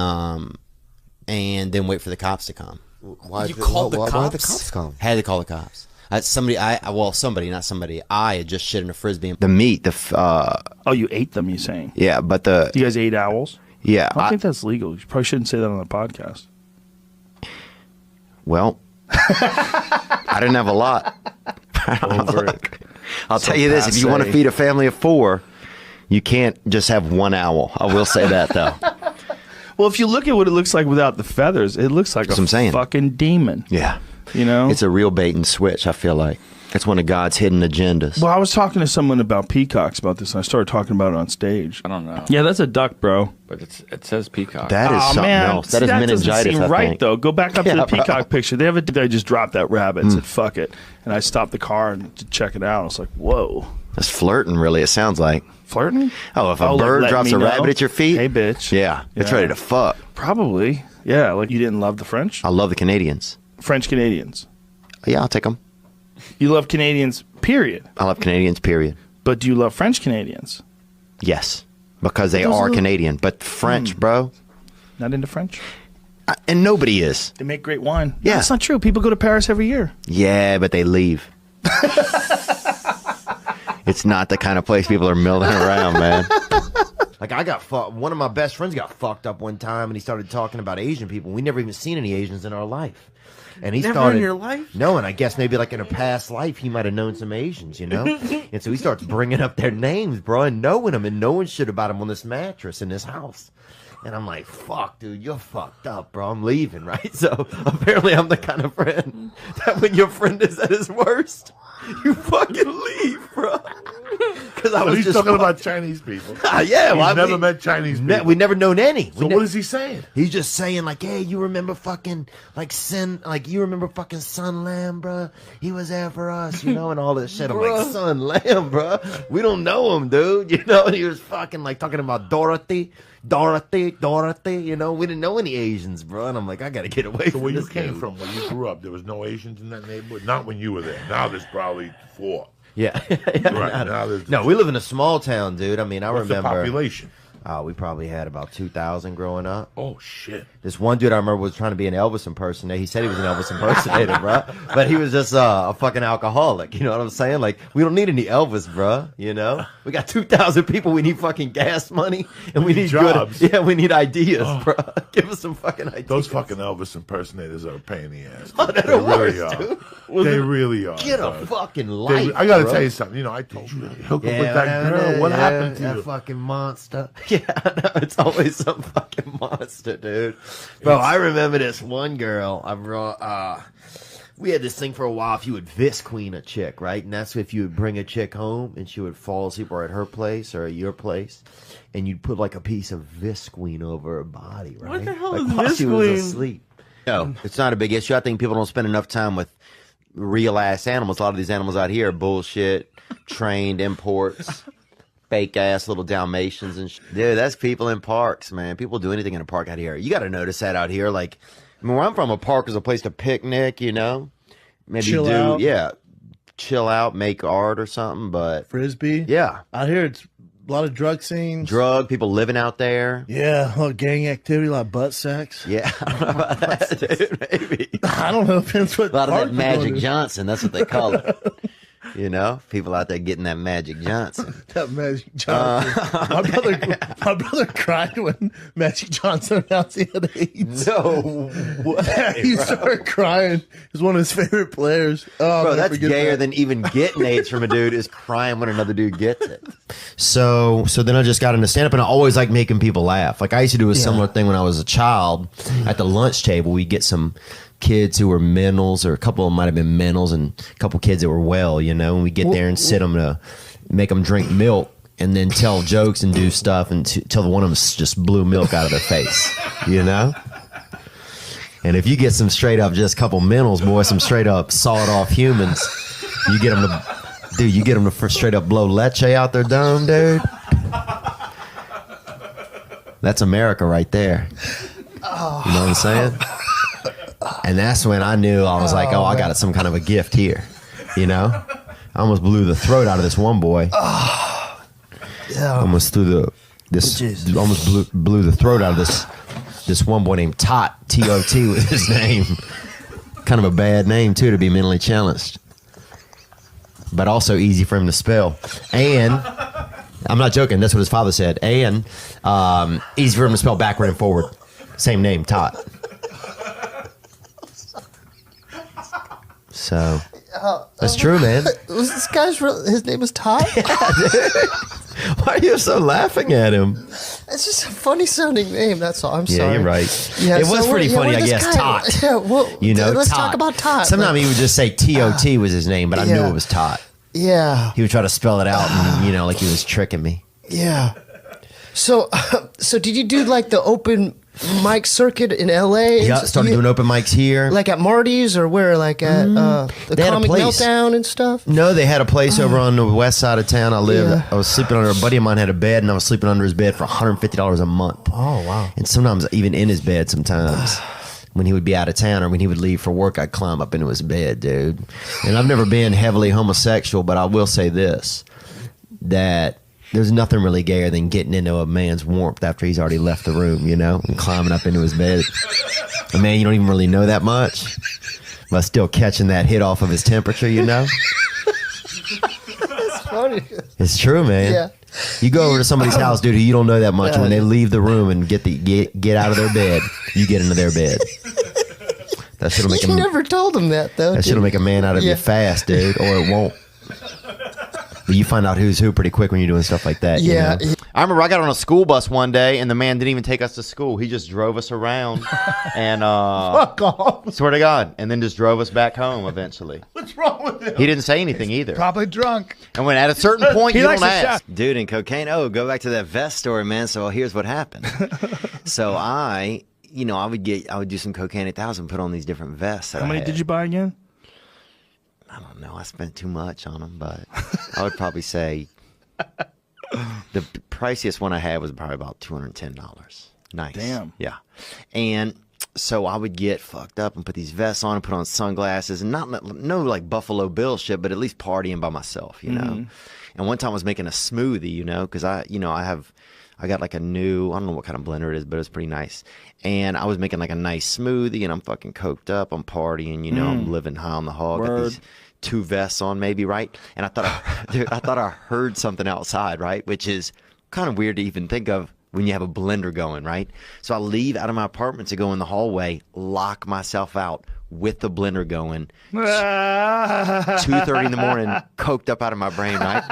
then wait for the cops to come.
Why the cops come?
Had to call the cops. I had just shit in a frisbee. The meat,
Oh, you ate them, you saying?
yeah, but
You guys ate owls?
yeah,
I don't think that's legal. You probably shouldn't say that on the podcast.
well, I didn't have a lot. I'll tell you this: if you want to
passe.
feed a family of 4, you can't just have one owl. I will say that though.
Well, if you look at what it looks like without the feathers, it looks like
That's what I'm saying.
fucking demon.
Yeah,
You know?
it's a real bait and switch. I feel like it's one of God's hidden agendas.
Well, I was talking to someone about peacocks about this, and I started talking about it on stage.
I don't know.
Yeah, that's a duck, bro.
But it says peacock.
That is something else. That is
doesn't
meningitis.
seem
I
right,
think.
though. Go back up to
Yeah,
the
bro.
peacock picture. They have a dude that just dropped that rabbit and said, fuck it. And I stopped the car and to check it out. I was like, whoa.
That's flirting, really. It sounds like
Flirting?
Oh, if a
like,
bird
let
drops
me
a
know.
rabbit at your feet,
Hey, bitch.
yeah, it's ready to fuck.
Probably. Yeah, like you didn't love the French?
I love the Canadians.
French Canadians.
Yeah, I'll take them.
You love Canadians, period.
I love Canadians, period.
But do you love French Canadians?
Yes, because they
Those
are
are-
Canadian. But French, bro,
Not into French?
and nobody is.
They make great wine.
Yeah.
That's not true. People go to Paris every year.
Yeah, but they leave. It's not the kind of place people are milling around, man.
Like one of my best friends got fucked up one time, and he started talking about Asian people. We never even seen any Asians in our life. And he
Never
started
in your life?
No, and I guess maybe like in a past life he might have known some Asians, you know. And so he starts bringing up their names, bro, and knowing them and knowing shit about them on this mattress in this house. And I'm like, fuck, dude, you're fucked up, bro. I'm leaving, right? So apparently I'm the kind of friend that when your friend is at his worst, you fucking leave, bro. Because I was
he's
just
talking about Chinese people.
Yeah, well,
He's never met Chinese people.
We never known any.
So what is he saying?
He's just saying like, hey, you remember fucking you remember fucking Sun Lam, bro? He was there for us, you know, and all this shit. I'm like, Sun Lam, bro? We don't know him, dude. You know, and he was fucking like talking about Dorothy, you know. We didn't know any Asians, bro. And I'm like, I gotta get away
So
from
where you
this
came
dude.
from, where you grew up, there was no Asians in that neighborhood? Not when you were there. Now there's probably 4.
Yeah.
Right, now there's-
No, we live in a small town, dude. I mean, I
What's the
remember
population?
We probably had about 2,000 growing up.
Oh, shit.
This one dude I remember was trying to be an Elvis impersonator. He said he was an Elvis impersonator, bro. But he was just a fucking alcoholic. You know what I'm saying? Like, we don't need any Elvis, bro. You know? We got 2,000 people. We need fucking gas money. And we need
jobs.
good. Yeah, we need ideas, bro. Give us some fucking ideas.
Those fucking Elvis impersonators are a pain in the ass.
Oh, they're
They
the
really
worst,
are.
dude.
They really are.
Get a
dog.
fucking
They-
life.
I got to
bro.
tell you something. You know, I told you to hook up with that girl. What happened to
that
you?
fucking monster. Yeah, I know. It's always some fucking monster, dude. Bro, I remember this one girl. we had this thing for a while. If you would visqueen a chick, right? And that's if you would bring a chick home and she would fall asleep or at her place or at your place, and you'd put like a piece of visqueen over her body, right?
What the hell
like
is
while she was
visqueen?
asleep. No, it's not a big issue. I think people don't spend enough time with real ass animals. A lot of these animals out here are bullshit, trained imports, fake ass little Dalmatians and dude, that's people in parks, man. People do anything in a park out here. You got to notice that out here. Like, I mean, where I'm from, a park is a place to picnic, you know, maybe
Chill out.
yeah, chill out, make art or something. But
Frisbee.
yeah,
Out here, it's a lot of drug scenes.
people living out there.
Yeah, a lot of gang activity, a lot of butt sex.
Yeah, I don't know about that, dude. Maybe
I don't know. Depends what
a lot of
park
that
you're going
Magic
to.
Johnson. That's what they call it. You know, people out there getting that Magic Johnson.
That Magic Johnson. My brother cried when Magic Johnson announced he had AIDS.
No way,
He
bro.
started crying. He's one of his favorite players. Oh, I'll
Bro,
never
that's
forget
gayer
that.
than even getting AIDS from a dude is crying when another dude gets it. So then I just got into stand up, and I always like making people laugh. Like I used to do a similar thing when I was a child. At the lunch table, we get some kids who were mentals, or a couple of them might have been mentals, and a couple kids that were well, you know, and we get there and sit them to make them drink milk and then tell jokes and do stuff until one of them just blew milk out of their face, you know? And if you get some straight up just couple mentals, boy, some straight up sawed off humans, you get them to straight up blow leche out their dome, dude. That's America right there. You know what I'm saying? And that's when I knew I was like, I got some kind of a gift here, you know? I almost blew the throat out of this one boy. Almost blew the throat out of this one boy named Tot. T-O-T was his name. Kind of a bad name too to be mentally challenged, but also easy for him to spell. And I'm not joking. That's what his father said. And easy for him to spell backward and forward. Same name, Tot. So that's true, man.
Was this guy's his name is Todd?
Why are you so laughing at him?
It's just a funny sounding name. That's all. I'm sorry.
Yeah, you're right.
Yeah,
it
so
was pretty funny,
where
I
this
guess.
guy-
Tot.
Yeah, well,
You know,
let's
Tot.
talk about Tot.
Sometimes he would just say T-O-T was his name, but I knew
yeah.
it was Tot.
Yeah,
He would try to spell it out, and, you know, like he was tricking me.
yeah. So did you do like the open mic circuit in L.A.?
Yeah, started doing open mics here.
Like at Marty's or where? Like at the
They had a
Comic
place.
Meltdown and stuff?
No, they had a place over on the west side of town. I lived.
Yeah.
I was sleeping under a buddy of mine had a bed, and I was sleeping under his bed for $150 a month.
Oh wow!
And sometimes even in his bed. Sometimes when he would be out of town or when he would leave for work, I'd climb up into his bed, dude. And I've never been heavily homosexual, but I will say this: that there's nothing really gayer than getting into a man's warmth after he's already left the room, you know, and climbing up into his bed. A man you don't even really know that much, but still catching that hit off of his temperature, you know.
That's funny.
It's true, man.
Yeah.
You go over to somebody's house, dude, who you don't know that much, and when they leave the room and get out of their bed, you get into their bed. That shit'll make
You never told him that though.
that shit'll make a man out of you fast, dude, or it won't. But you find out who's who pretty quick when you're doing stuff like that.
Yeah.
You know?
I remember I got on a school bus one day, and the man didn't even take us to school. He just drove us around, and
Fuck off.
swear to God, and then just drove us back home eventually.
What's wrong with him?
He didn't say anything either.
Probably drunk.
And when at a certain point,
He
you
likes
don't
to
ask.
shout.
Dude, in cocaine, go back to that vest story, man. So here's what happened. So I would do some cocaine 8,000, put on these different vests.
How many did you buy again?
I don't know. I spent too much on them, but I would probably say the priciest one I had was probably about $210. Nice.
Damn.
Yeah. And so I would get fucked up and put these vests on and put on sunglasses and no like Buffalo Bill shit, but at least partying by myself, you know. And one time I was making a smoothie, you know, because I got like a new, I don't know what kind of blender it is, but it's pretty nice. And I was making like a nice smoothie, and I'm fucking coked up, I'm partying, you know, I'm living high on the hog. Got these 2 vests on maybe, right? And I thought I heard something outside, right? Which is kind of weird to even think of when you have a blender going, right? So I leave out of my apartment to go in the hallway, lock myself out, with the blender going, 2:30 in the morning, coked up out of my brain, right?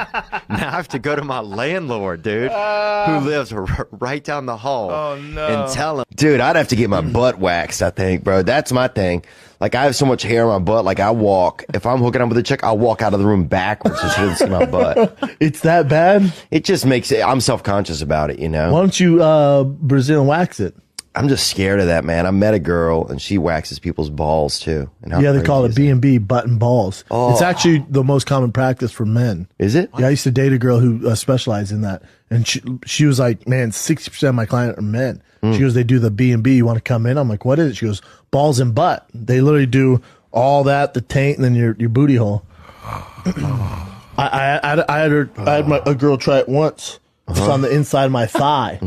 Now I have to go to my landlord, dude, who lives right down the hall, and tell him, dude, I'd have to get my butt waxed, I think, bro. That's my thing. Like, I have so much hair on my butt, like, I walk, if I'm hooking up with a chick, I'll walk out of the room backwards so she doesn't see my butt.
It's that bad?
It just makes it, I'm self-conscious about it, you know?
Why don't you Brazilian wax it?
I'm just scared of that, man. I met a girl, and she waxes people's balls, too. And how
Yeah, they call it
crazy is
B&B, butt and balls.
Oh.
It's actually the most common practice for men.
Is it?
Yeah, I used to date a girl who specialized in that. And she was like, man, 60% of my clients are men. She goes, they do the B&B. You want to come in? I'm like, what is it? She goes, balls and butt. They literally do all that, the taint, and then your booty hole. I had a girl try it once. It's on the inside of my thigh.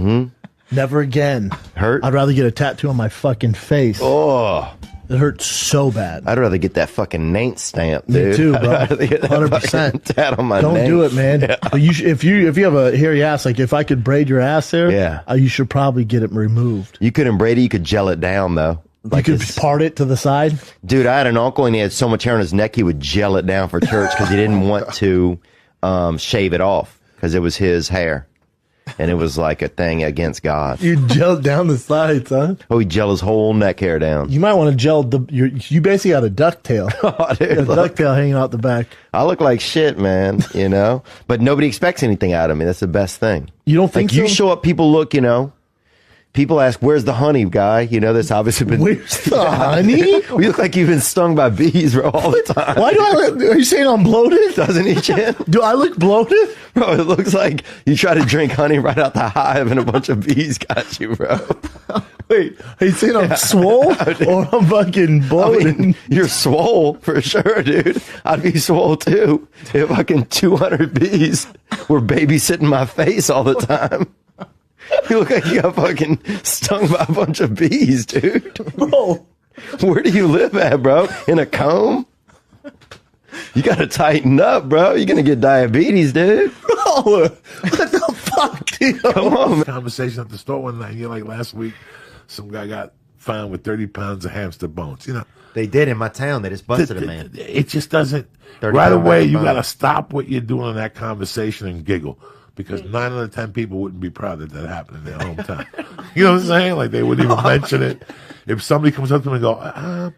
Never again.
Hurt?
I'd rather get a tattoo on my fucking face.
Oh.
It hurts so bad.
I'd rather get that fucking name stamp,
Me
dude.
too, bro.
I'd rather get that
100%.
fucking tat on my
Don't
name.
do it, man.
Yeah.
But if you have a hairy ass, like if I could braid your ass there,
Yeah.
you should probably get it removed.
You couldn't braid it. You could gel it down, though.
You could part it to the side.
Dude, I had an uncle, and he had so much hair on his neck, he would gel it down for church because he didn't want to shave it off because it was his hair. And it was like a thing against God.
You gel down the sides, huh?
Oh, he gel his whole neck hair down.
You might want to gel you basically got a ducktail.
Oh, dude,
a ducktail hanging out the back.
I look like shit, man, you know? But nobody expects anything out of me. That's the best thing.
You don't think
like, you
so?
show up, people look, you know. People ask, where's the honey, guy? You know, that's obviously been...
Where's the honey?
You look like you've been stung by bees, bro, all the time.
Why do I look... Are you saying I'm bloated?
Doesn't he, Chin?
Do I look bloated?
Bro, it looks like you try to drink honey right out the hive and a bunch of bees got you, bro.
Wait, are you saying I'm swole or I'm fucking bloated?
I mean, you're swole for sure, dude. I'd be swole too if fucking 200 bees were babysitting my face all the time. You look like you got fucking stung by a bunch of bees, dude.
Bro.
Where do you live at, bro? In a comb? You gotta tighten up, bro. You're gonna get diabetes, dude.
Bro, what the fuck, dude?
Come on, man.
Conversation at the store one night. Like last week, some guy got found with 30 pounds of hamster bones. You know,
they did in my town. They just busted a man.
It just doesn't. Right away, you got to stop what you're doing in that conversation and giggle. Because 9 out of 10 people wouldn't be proud that that happened in their hometown. You know what I'm saying? Like, they wouldn't even mention it. If somebody comes up to me and go, are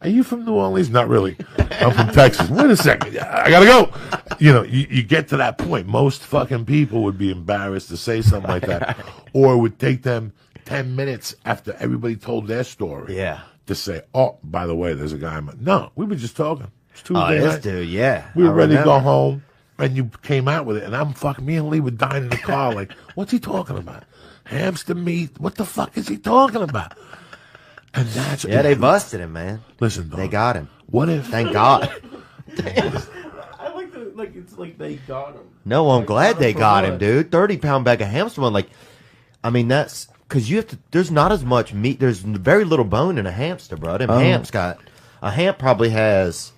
you from New Orleans? Not really. I'm from Texas. Wait a second. I got to go. You know, you get to that point. Most fucking people would be embarrassed to say something like that. Or it would take them 10 minutes after everybody told their story.
Yeah.
To say, oh, by the way, there's a guy. No, we were just talking. It's Tuesday
Oh, this
night.
dude, yeah.
We were
I
ready to go
remember.
home. And you came out with it, and I'm fucking, me and Lee were dying in the car, like, what's he talking about? Hamster meat? What the fuck is he talking about? And that's
Yeah, they busted him, man.
Listen, dog,
they got him.
What if?
Thank God.
I like the like it's like they got him.
No, I'm glad they
for
got
what?
him, dude. 30-pound bag of hamster bone. Like, I mean, that's because you have to. There's not as much meat. There's very little bone in a hamster, bro. Them hamps got a hamp probably has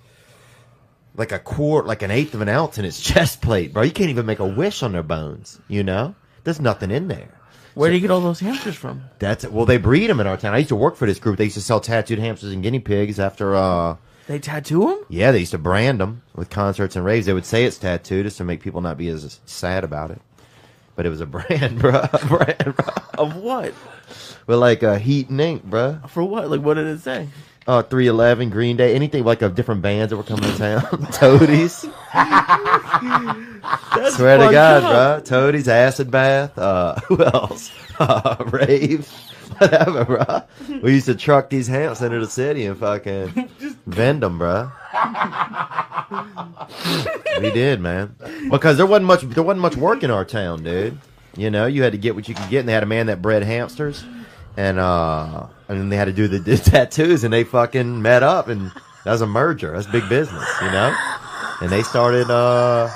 like a quart, like an eighth of an ounce in its chest plate, bro. You can't even make a wish on their bones. You know, there's nothing in there.
Where do you get all those hamsters from?
That's well, they breed them in our town. I used to work for this group. They used to sell tattooed hamsters and guinea pigs after.
They tattoo them?
Yeah, they used to brand them with concerts and raves. They would say it's tattooed just to make people not be as sad about it. But it was a brand, bro. A brand, bro.
Of what?
With like heat and ink, bro.
For what? Like, what did it say?
311, Green Day, anything like of different bands that were coming to town. Toadies. Swear to God, bro. Toadies, Acid Bath. Who else? Rave. Whatever, bro. We used to truck these hamps into the city and fucking vend them, bro. We did, man. Because there wasn't much work in our town, dude. You know, you had to get what you could get, and they had a man that bred hamsters, and then they had to do the tattoos, and they fucking met up, and that was a merger. That's big business, you know. And they started
a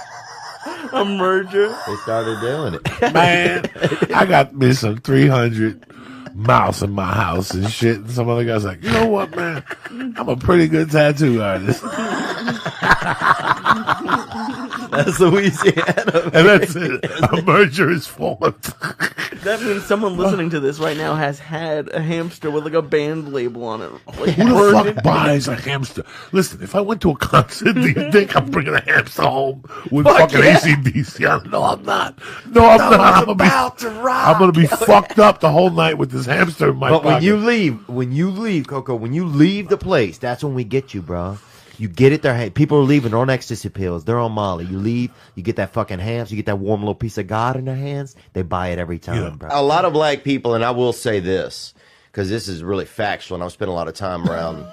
merger.
They started doing it,
Man, I got me some 300 mouse in my house and shit. And some other guy's like, you know what, man? I'm a pretty good tattoo artist.
That's Louisiana.
And that's it. A merger is formed.
That means someone listening to this right now has had a hamster with like a band label on it. Like,
Who the fuck buys a hamster? Listen, if I went to a concert, do you think I'm bringing a hamster home with fucking AC/DC? No, I'm not. No, I'm not. I'm gonna be fucked up the whole night with this hamster in my
But
pocket.
when you leave, Coco, when you leave the place, that's when we get you, bro. You get it there. Hey, people are leaving. They're on ecstasy pills. They're on Molly. You leave. You get that fucking hams. You get that warm little piece of God in their hands. They buy it every time, bro.
A lot of black people, and I will say this, because this is really factual, and I've spent a lot of time around,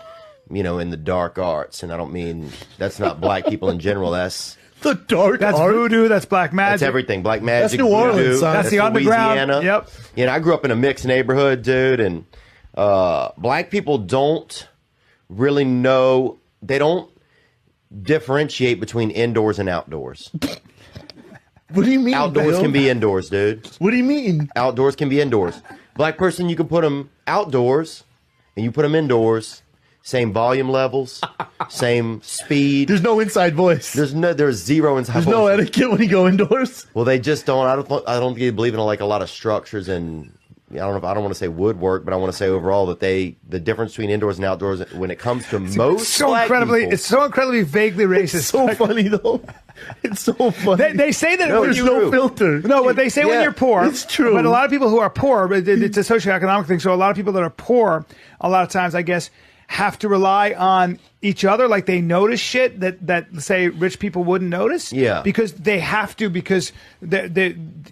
in the dark arts, and I don't mean that's not black people in general. That's
the dark
That's
art.
voodoo. That's black magic.
That's everything. Black magic.
New Orleans,
voodoo,
son.
That's the underground.
Louisiana.
Yep.
I grew up in a mixed neighborhood, dude, and black people don't really know. They don't differentiate between indoors and outdoors.
What do you mean?
Outdoors
Bill?
can be indoors, dude.
What do you mean?
Outdoors can be indoors. Black person, you can put them outdoors, and you put them indoors. Same volume levels, same speed.
There's no inside voice.
There's zero inside
There's
voice.
no etiquette when you go indoors.
Well, they just don't. I don't believe in like a lot of structures and. I don't want to say woodwork, but I want to say overall that the difference between indoors and outdoors when it comes to most
so
black
incredibly,
people,
it's so incredibly vaguely racist.
It's so funny though. It's so funny.
They say that
there's no filter.
No, what they say when you're poor.
It's true.
But a lot of people who are poor, it's a socioeconomic thing. So a lot of people that are poor, a lot of times, I guess, have to rely on each other. Like they notice shit that say rich people wouldn't notice.
Yeah.
Because they have to, because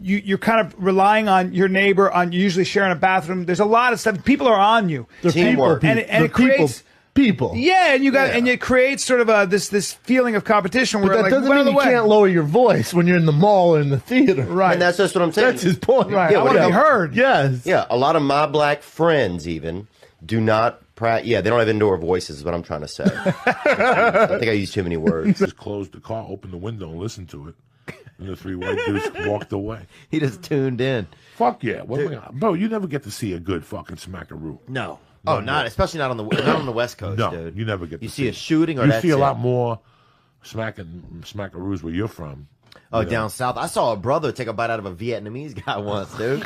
you're kind of relying on your neighbor, on usually sharing a bathroom. There's a lot of stuff. People are on you.
They're
Teamwork.
people.
And it creates
people.
Yeah, and and it creates sort of this feeling of competition
But
where
that
like,
doesn't
well,
mean you can't lower your voice when you're in the mall or in the theater.
Right.
and that's just what I'm saying.
That's his point.
Right.
Yeah,
I want to be heard.
Yes.
Yeah, a lot of my black friends even do not. They don't have indoor voices. Is what I'm trying to say. I think I used too many words.
Just closed the car, opened the window, and listened to it. And the three white dudes walked away.
He just tuned in.
Fuck yeah. Bro, you never get to see a good fucking smackaroo.
No. Oh, especially not on the West Coast,
No,
dude.
you never get to
You see a
it.
shooting or
you
that's
see a
it.
lot more smackaroos where you're from.
Oh,
You know.
down south. I saw a brother take a bite out of a Vietnamese guy once, dude.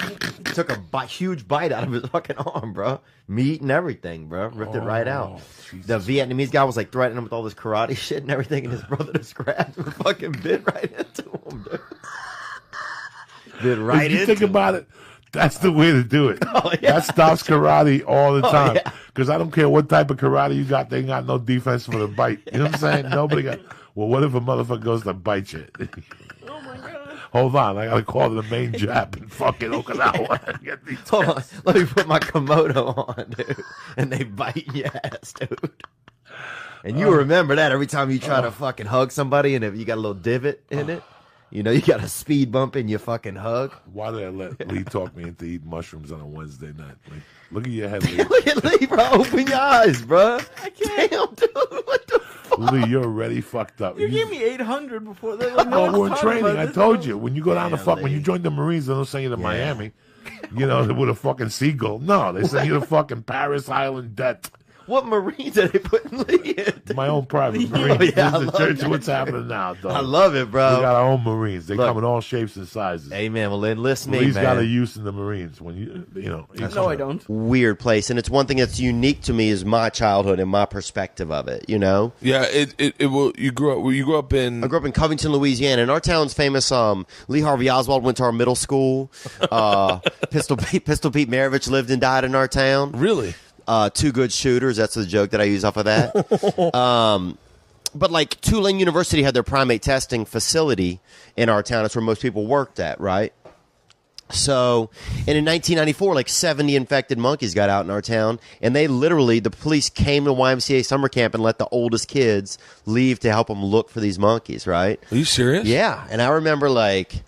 Took a huge bite out of his fucking arm, bro. Meat and everything, bro. Ripped it right out. The Vietnamese guy was like threatening him with all this karate shit and everything, and his brother just grabbed him and fucking bit right into him, dude. Bit right
If you
into
think
him.
about it, that's the way to do it. That stops karate all the time. Because I don't care what type of karate you got, they ain't got no defense for the bite. You know what I'm saying? Nobody got. Well, what if a motherfucker goes to bite you? Hold on, I gotta call the main jab in fucking Okinawa. Get these
Hold on. Let me put my Komodo on, dude. And they bite your ass, dude. And you remember that every time you try to fucking hug somebody and if you got a little divot in it. You know, you got a speed bump in your fucking hug.
Why did I let Lee talk me into eating mushrooms on a Wednesday night? Lee? Look at your head, Lee.
Look at Lee, bro. Open your eyes, bro. I can't. Damn, dude. What the fuck?
Lee, you're already fucked up.
You gave me 800 before. Like,
No, we're in training. I told you. When you go down to
Damn,
when you
Lee.
join the Marines, they don't send you to Miami, with a fucking seagull. No, they send you to fucking Paris Island debt.
What Marines are they putting Lee in?
My own private
Oh,
Marines.
yeah, I
This is the
love
church.
that,
What's
dude.
happening now, dog?
I love it, bro.
We got our own Marines. They
Look.
come in all shapes and sizes.
Amen. Well, enlist me,
Lee's
man.
got a use in the Marines. When
No, I don't.
Weird place, and it's one thing that's unique to me is my childhood and my perspective of it. You know.
Yeah, it will. You grew up in.
I grew up in Covington, Louisiana, and our town's famous. Lee Harvey Oswald went to our middle school. Pistol Pete Maravich lived and died in our town.
Really?
Two good shooters. That's the joke that I use off of that. But like Tulane University had their primate testing facility in our town. That's where most people worked at, right? So, and in 1994, like 70 infected monkeys got out in our town, and the police came to YMCA summer camp and let the oldest kids leave to help them look for these monkeys, right?
Are you serious?
Yeah, and I remember like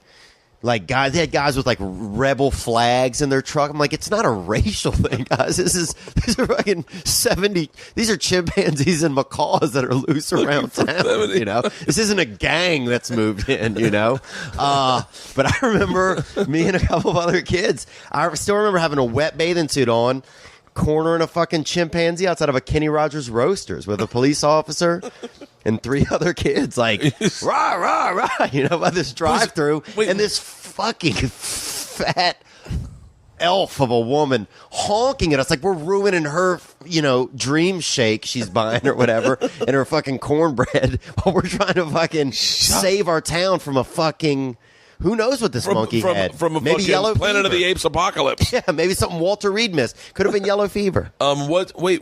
guys, they had guys with like rebel flags in their truck. I'm like, it's not a racial thing, guys. These are fucking 70. These are chimpanzees and macaws that are loose around town. You know, this isn't a gang that's moved in. You know, but I remember me and a couple of other kids. I still remember having a wet bathing suit on, cornering a fucking chimpanzee outside of a Kenny Rogers Roasters with a police officer. and 3 other kids like rah rah rah, you know, by this drive-through, and this fucking fat elf of a woman honking at us like we're ruining her, you know, dream shake she's buying or whatever, and her fucking cornbread while we're trying to fucking save our town from a fucking. Who knows what this monkey had?
From a
maybe
fucking
yellow
Planet
fever.
of the Apes apocalypse.
Yeah, maybe something Walter Reed missed. Could have been yellow fever.
Wait.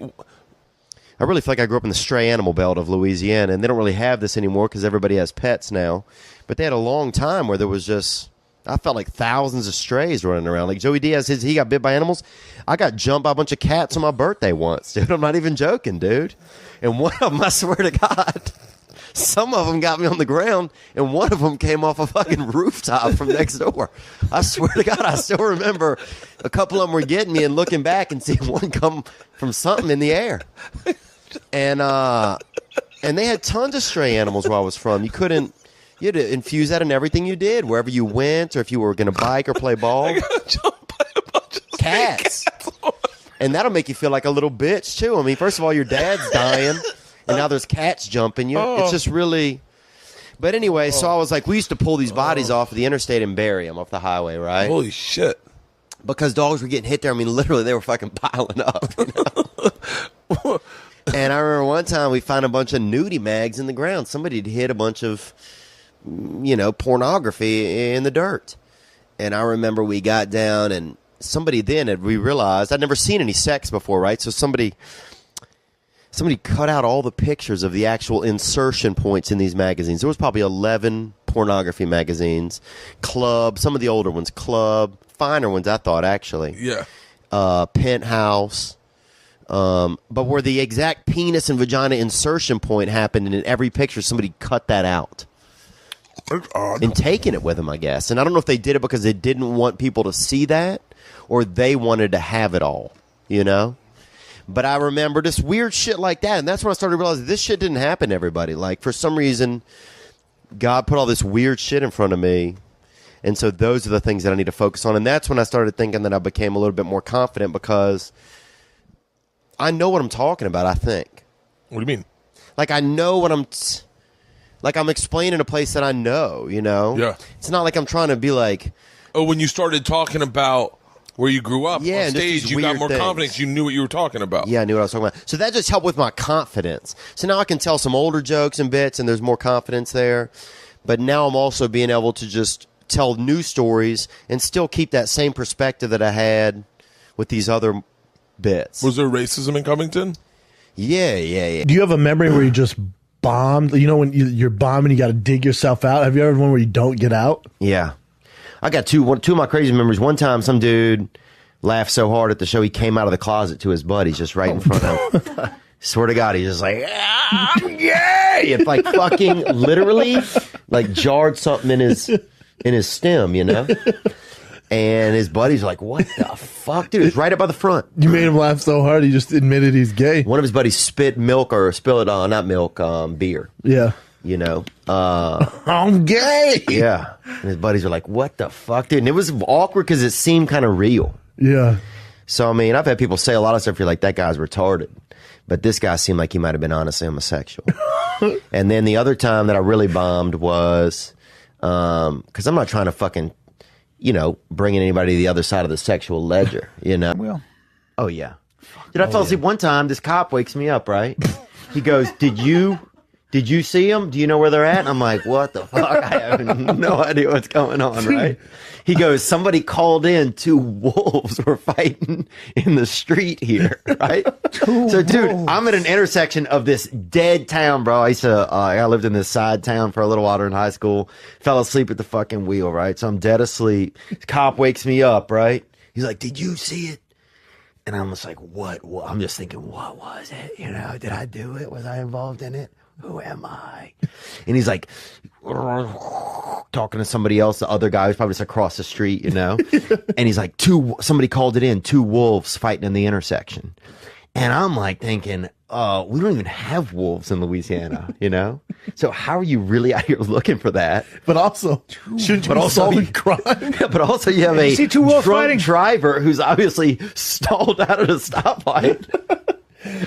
I really feel like I grew up in the stray animal belt of Louisiana, and they don't really have this anymore because everybody has pets now. But they had a long time where there was just, I felt like thousands of strays running around. Like Joey Diaz, he got bit by animals. I got jumped by a bunch of cats on my birthday once, dude. I'm not even joking, dude. And one of them, I swear to God, some of them got me on the ground, and one of them came off a fucking rooftop from next door. I swear to God, I still remember a couple of them were getting me and looking back and seeing one come from something in the air. And they had tons of stray animals where I was from. You had to infuse that in everything you did, wherever you went, or if you were going to bike or play ball.
I got jumped by a bunch of
cats. And that'll make you feel like a little bitch, too. I mean, first of all, your dad's dying. And now there's cats jumping you. It's just really. But anyway, so I was like, we used to pull these bodies off of the interstate and bury them off the highway, right?
Holy shit.
Because dogs were getting hit there. I mean, literally, they were fucking piling up. You know? And I remember one time we found a bunch of nudie mags in the ground. Somebody had hid a bunch of, you know, pornography in the dirt. And I remember we got down and we realized I'd never seen any sex before, right? So somebody cut out all the pictures of the actual insertion points in these magazines. There was probably 11 pornography magazines. Club, some of the older ones, Club, finer ones I thought actually.
Yeah.
Penthouse. But where the exact penis and vagina insertion point happened, and in every picture somebody cut that out. And taking it with them, I guess. And I don't know if they did it because they didn't want people to see that, or they wanted to have it all, you know? But I remember just weird shit like that. And that's when I started realizing this shit didn't happen to everybody. Like, for some reason, God put all this weird shit in front of me. And so those are the things that I need to focus on. And that's when I started thinking that I became a little bit more confident because I know what I'm talking about, I think.
What do you mean?
Like, I know what I'm explaining a place that I know, you know?
Yeah.
It's not like I'm trying to be like...
Oh, when you started talking about... where you grew up
yeah,
on stage, you got more confidence. You knew what you were talking about.
Yeah, I knew what I was talking about. So that just helped with my confidence. So now I can tell some older jokes and bits, and there's more confidence there. But now I'm also being able to just tell new stories and still keep that same perspective that I had with these other bits.
Was there racism in Covington?
Yeah.
Do you have a memory where you just bombed? You know, when you're bombing, you got to dig yourself out. Have you ever had one where you don't get out?
Yeah. I got two of my crazy memories. One time, some dude laughed so hard at the show, he came out of the closet to his buddies just right in front of him. Swear to God, he's just like, I'm gay! It like fucking literally like jarred something in his stem, you know? And his buddies are like, what the fuck, dude? It's right up by the front.
You made him laugh so hard, he just admitted he's gay.
One of his buddies spilled not milk, beer.
Yeah.
You know,
I'm gay.
Yeah, and his buddies are like, "What the fuck, dude?" And it was awkward because it seemed kind of real.
Yeah.
So I mean, I've had people say a lot of stuff. You're like, "That guy's retarded," but this guy seemed like he might have been honestly homosexual. And then the other time that I really bombed was because I'm not trying to fucking, you know, bring in anybody to the other side of the sexual ledger. You know?
Well.
Oh yeah. Dude, I fell asleep one time. This cop wakes me up. Right? He goes, Did you see them? Do you know where they're at? And I'm like, what the fuck? I have no idea what's going on, right? He goes, somebody called in 2 wolves were fighting in the street here, right? So, dude, I'm at an intersection of this dead town, bro. I lived in this side town for a little while during high school. Fell asleep at the fucking wheel, right? So I'm dead asleep. The cop wakes me up, right? He's like, did you see it? And I'm just like, what? I'm just thinking, what was it? You know, did I do it? Was I involved in it? Who am I? And he's like talking to somebody else, the other guy who's probably just across the street, you know? And he's like, somebody called it in, 2 wolves fighting in the intersection. And I'm like thinking, we don't even have wolves in Louisiana, you know? So how are you really out here looking for that?
But also, shouldn't you be solving crime?
Yeah, but also you have a drunk driver who's obviously stalled out at a stoplight.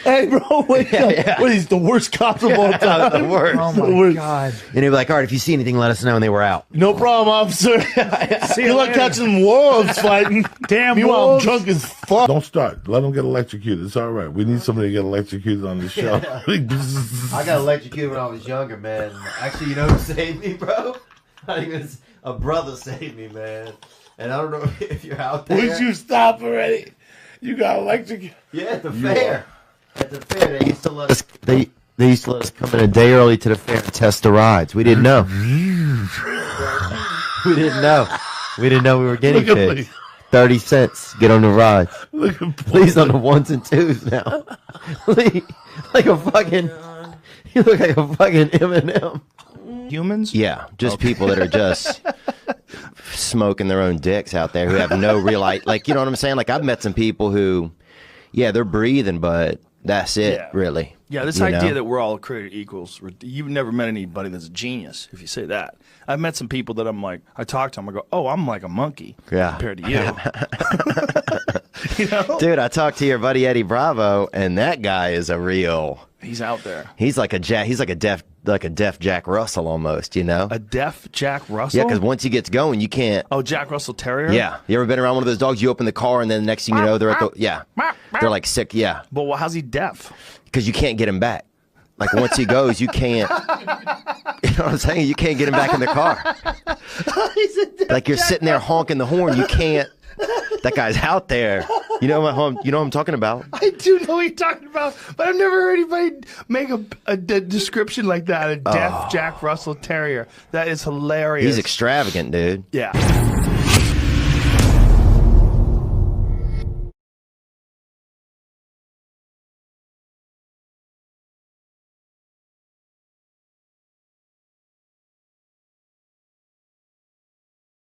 Hey, bro, wait up. What, he's the worst cops of all time?
The worst.
Oh my God.
And he'd be like, all right, if you see anything, let us know. And they were out.
No problem, officer.
See
Good luck catching wolves fighting.
Damn
Meanwhile, I'm
wolves.
drunk as fuck.
Don't start. Let them get electrocuted. It's all right. We need somebody to get electrocuted on the show.
I got electrocuted when I was younger, man. Actually, you know who saved me, bro? A brother saved me, man. And I don't know if you're out there.
Would you stop already? You got electrocuted.
Yeah, at the fair. At the fair, they used to let us. They used to let us come in a day early to the fair and test the rides. We didn't know. We didn't know. We didn't know we were guinea pigs. 30 cents. Get on the rides. Please on the ones and twos now. Like a fucking. You look like a fucking M&M.
Humans?
Yeah, just people that are just smoking their own dicks out there who have no real like, you know what I'm saying? Like, I've met some people who, yeah, they're breathing, but that's it, really.
Yeah, this idea that we're all created equals. You've never met anybody that's a genius if you say that. I've met some people that I'm like, I talk to them, I go, oh, I'm like a monkey compared to you. You know?
Dude, I talked to your buddy Eddie Bravo, and that guy is a real.
He's out there.
He's like a deaf Jack Russell almost, you know?
A deaf Jack Russell?
Yeah, because once he gets going, you can't.
Oh, Jack Russell Terrier?
Yeah. You ever been around one of those dogs? You open the car, and then the next thing you know, they're at the. Yeah. They're like sick, yeah.
But well, how's he deaf?
Because you can't get him back. Like, once he goes, you can't. You know what I'm saying? You can't get him back in the car. Like, you're sitting there honking the horn. You can't. That guy's out there. You know what I'm talking about?
I do know what you're talking about, but I've never heard anybody make a description like that. A deaf Jack Russell Terrier. That is hilarious.
He's extravagant, dude.
Yeah.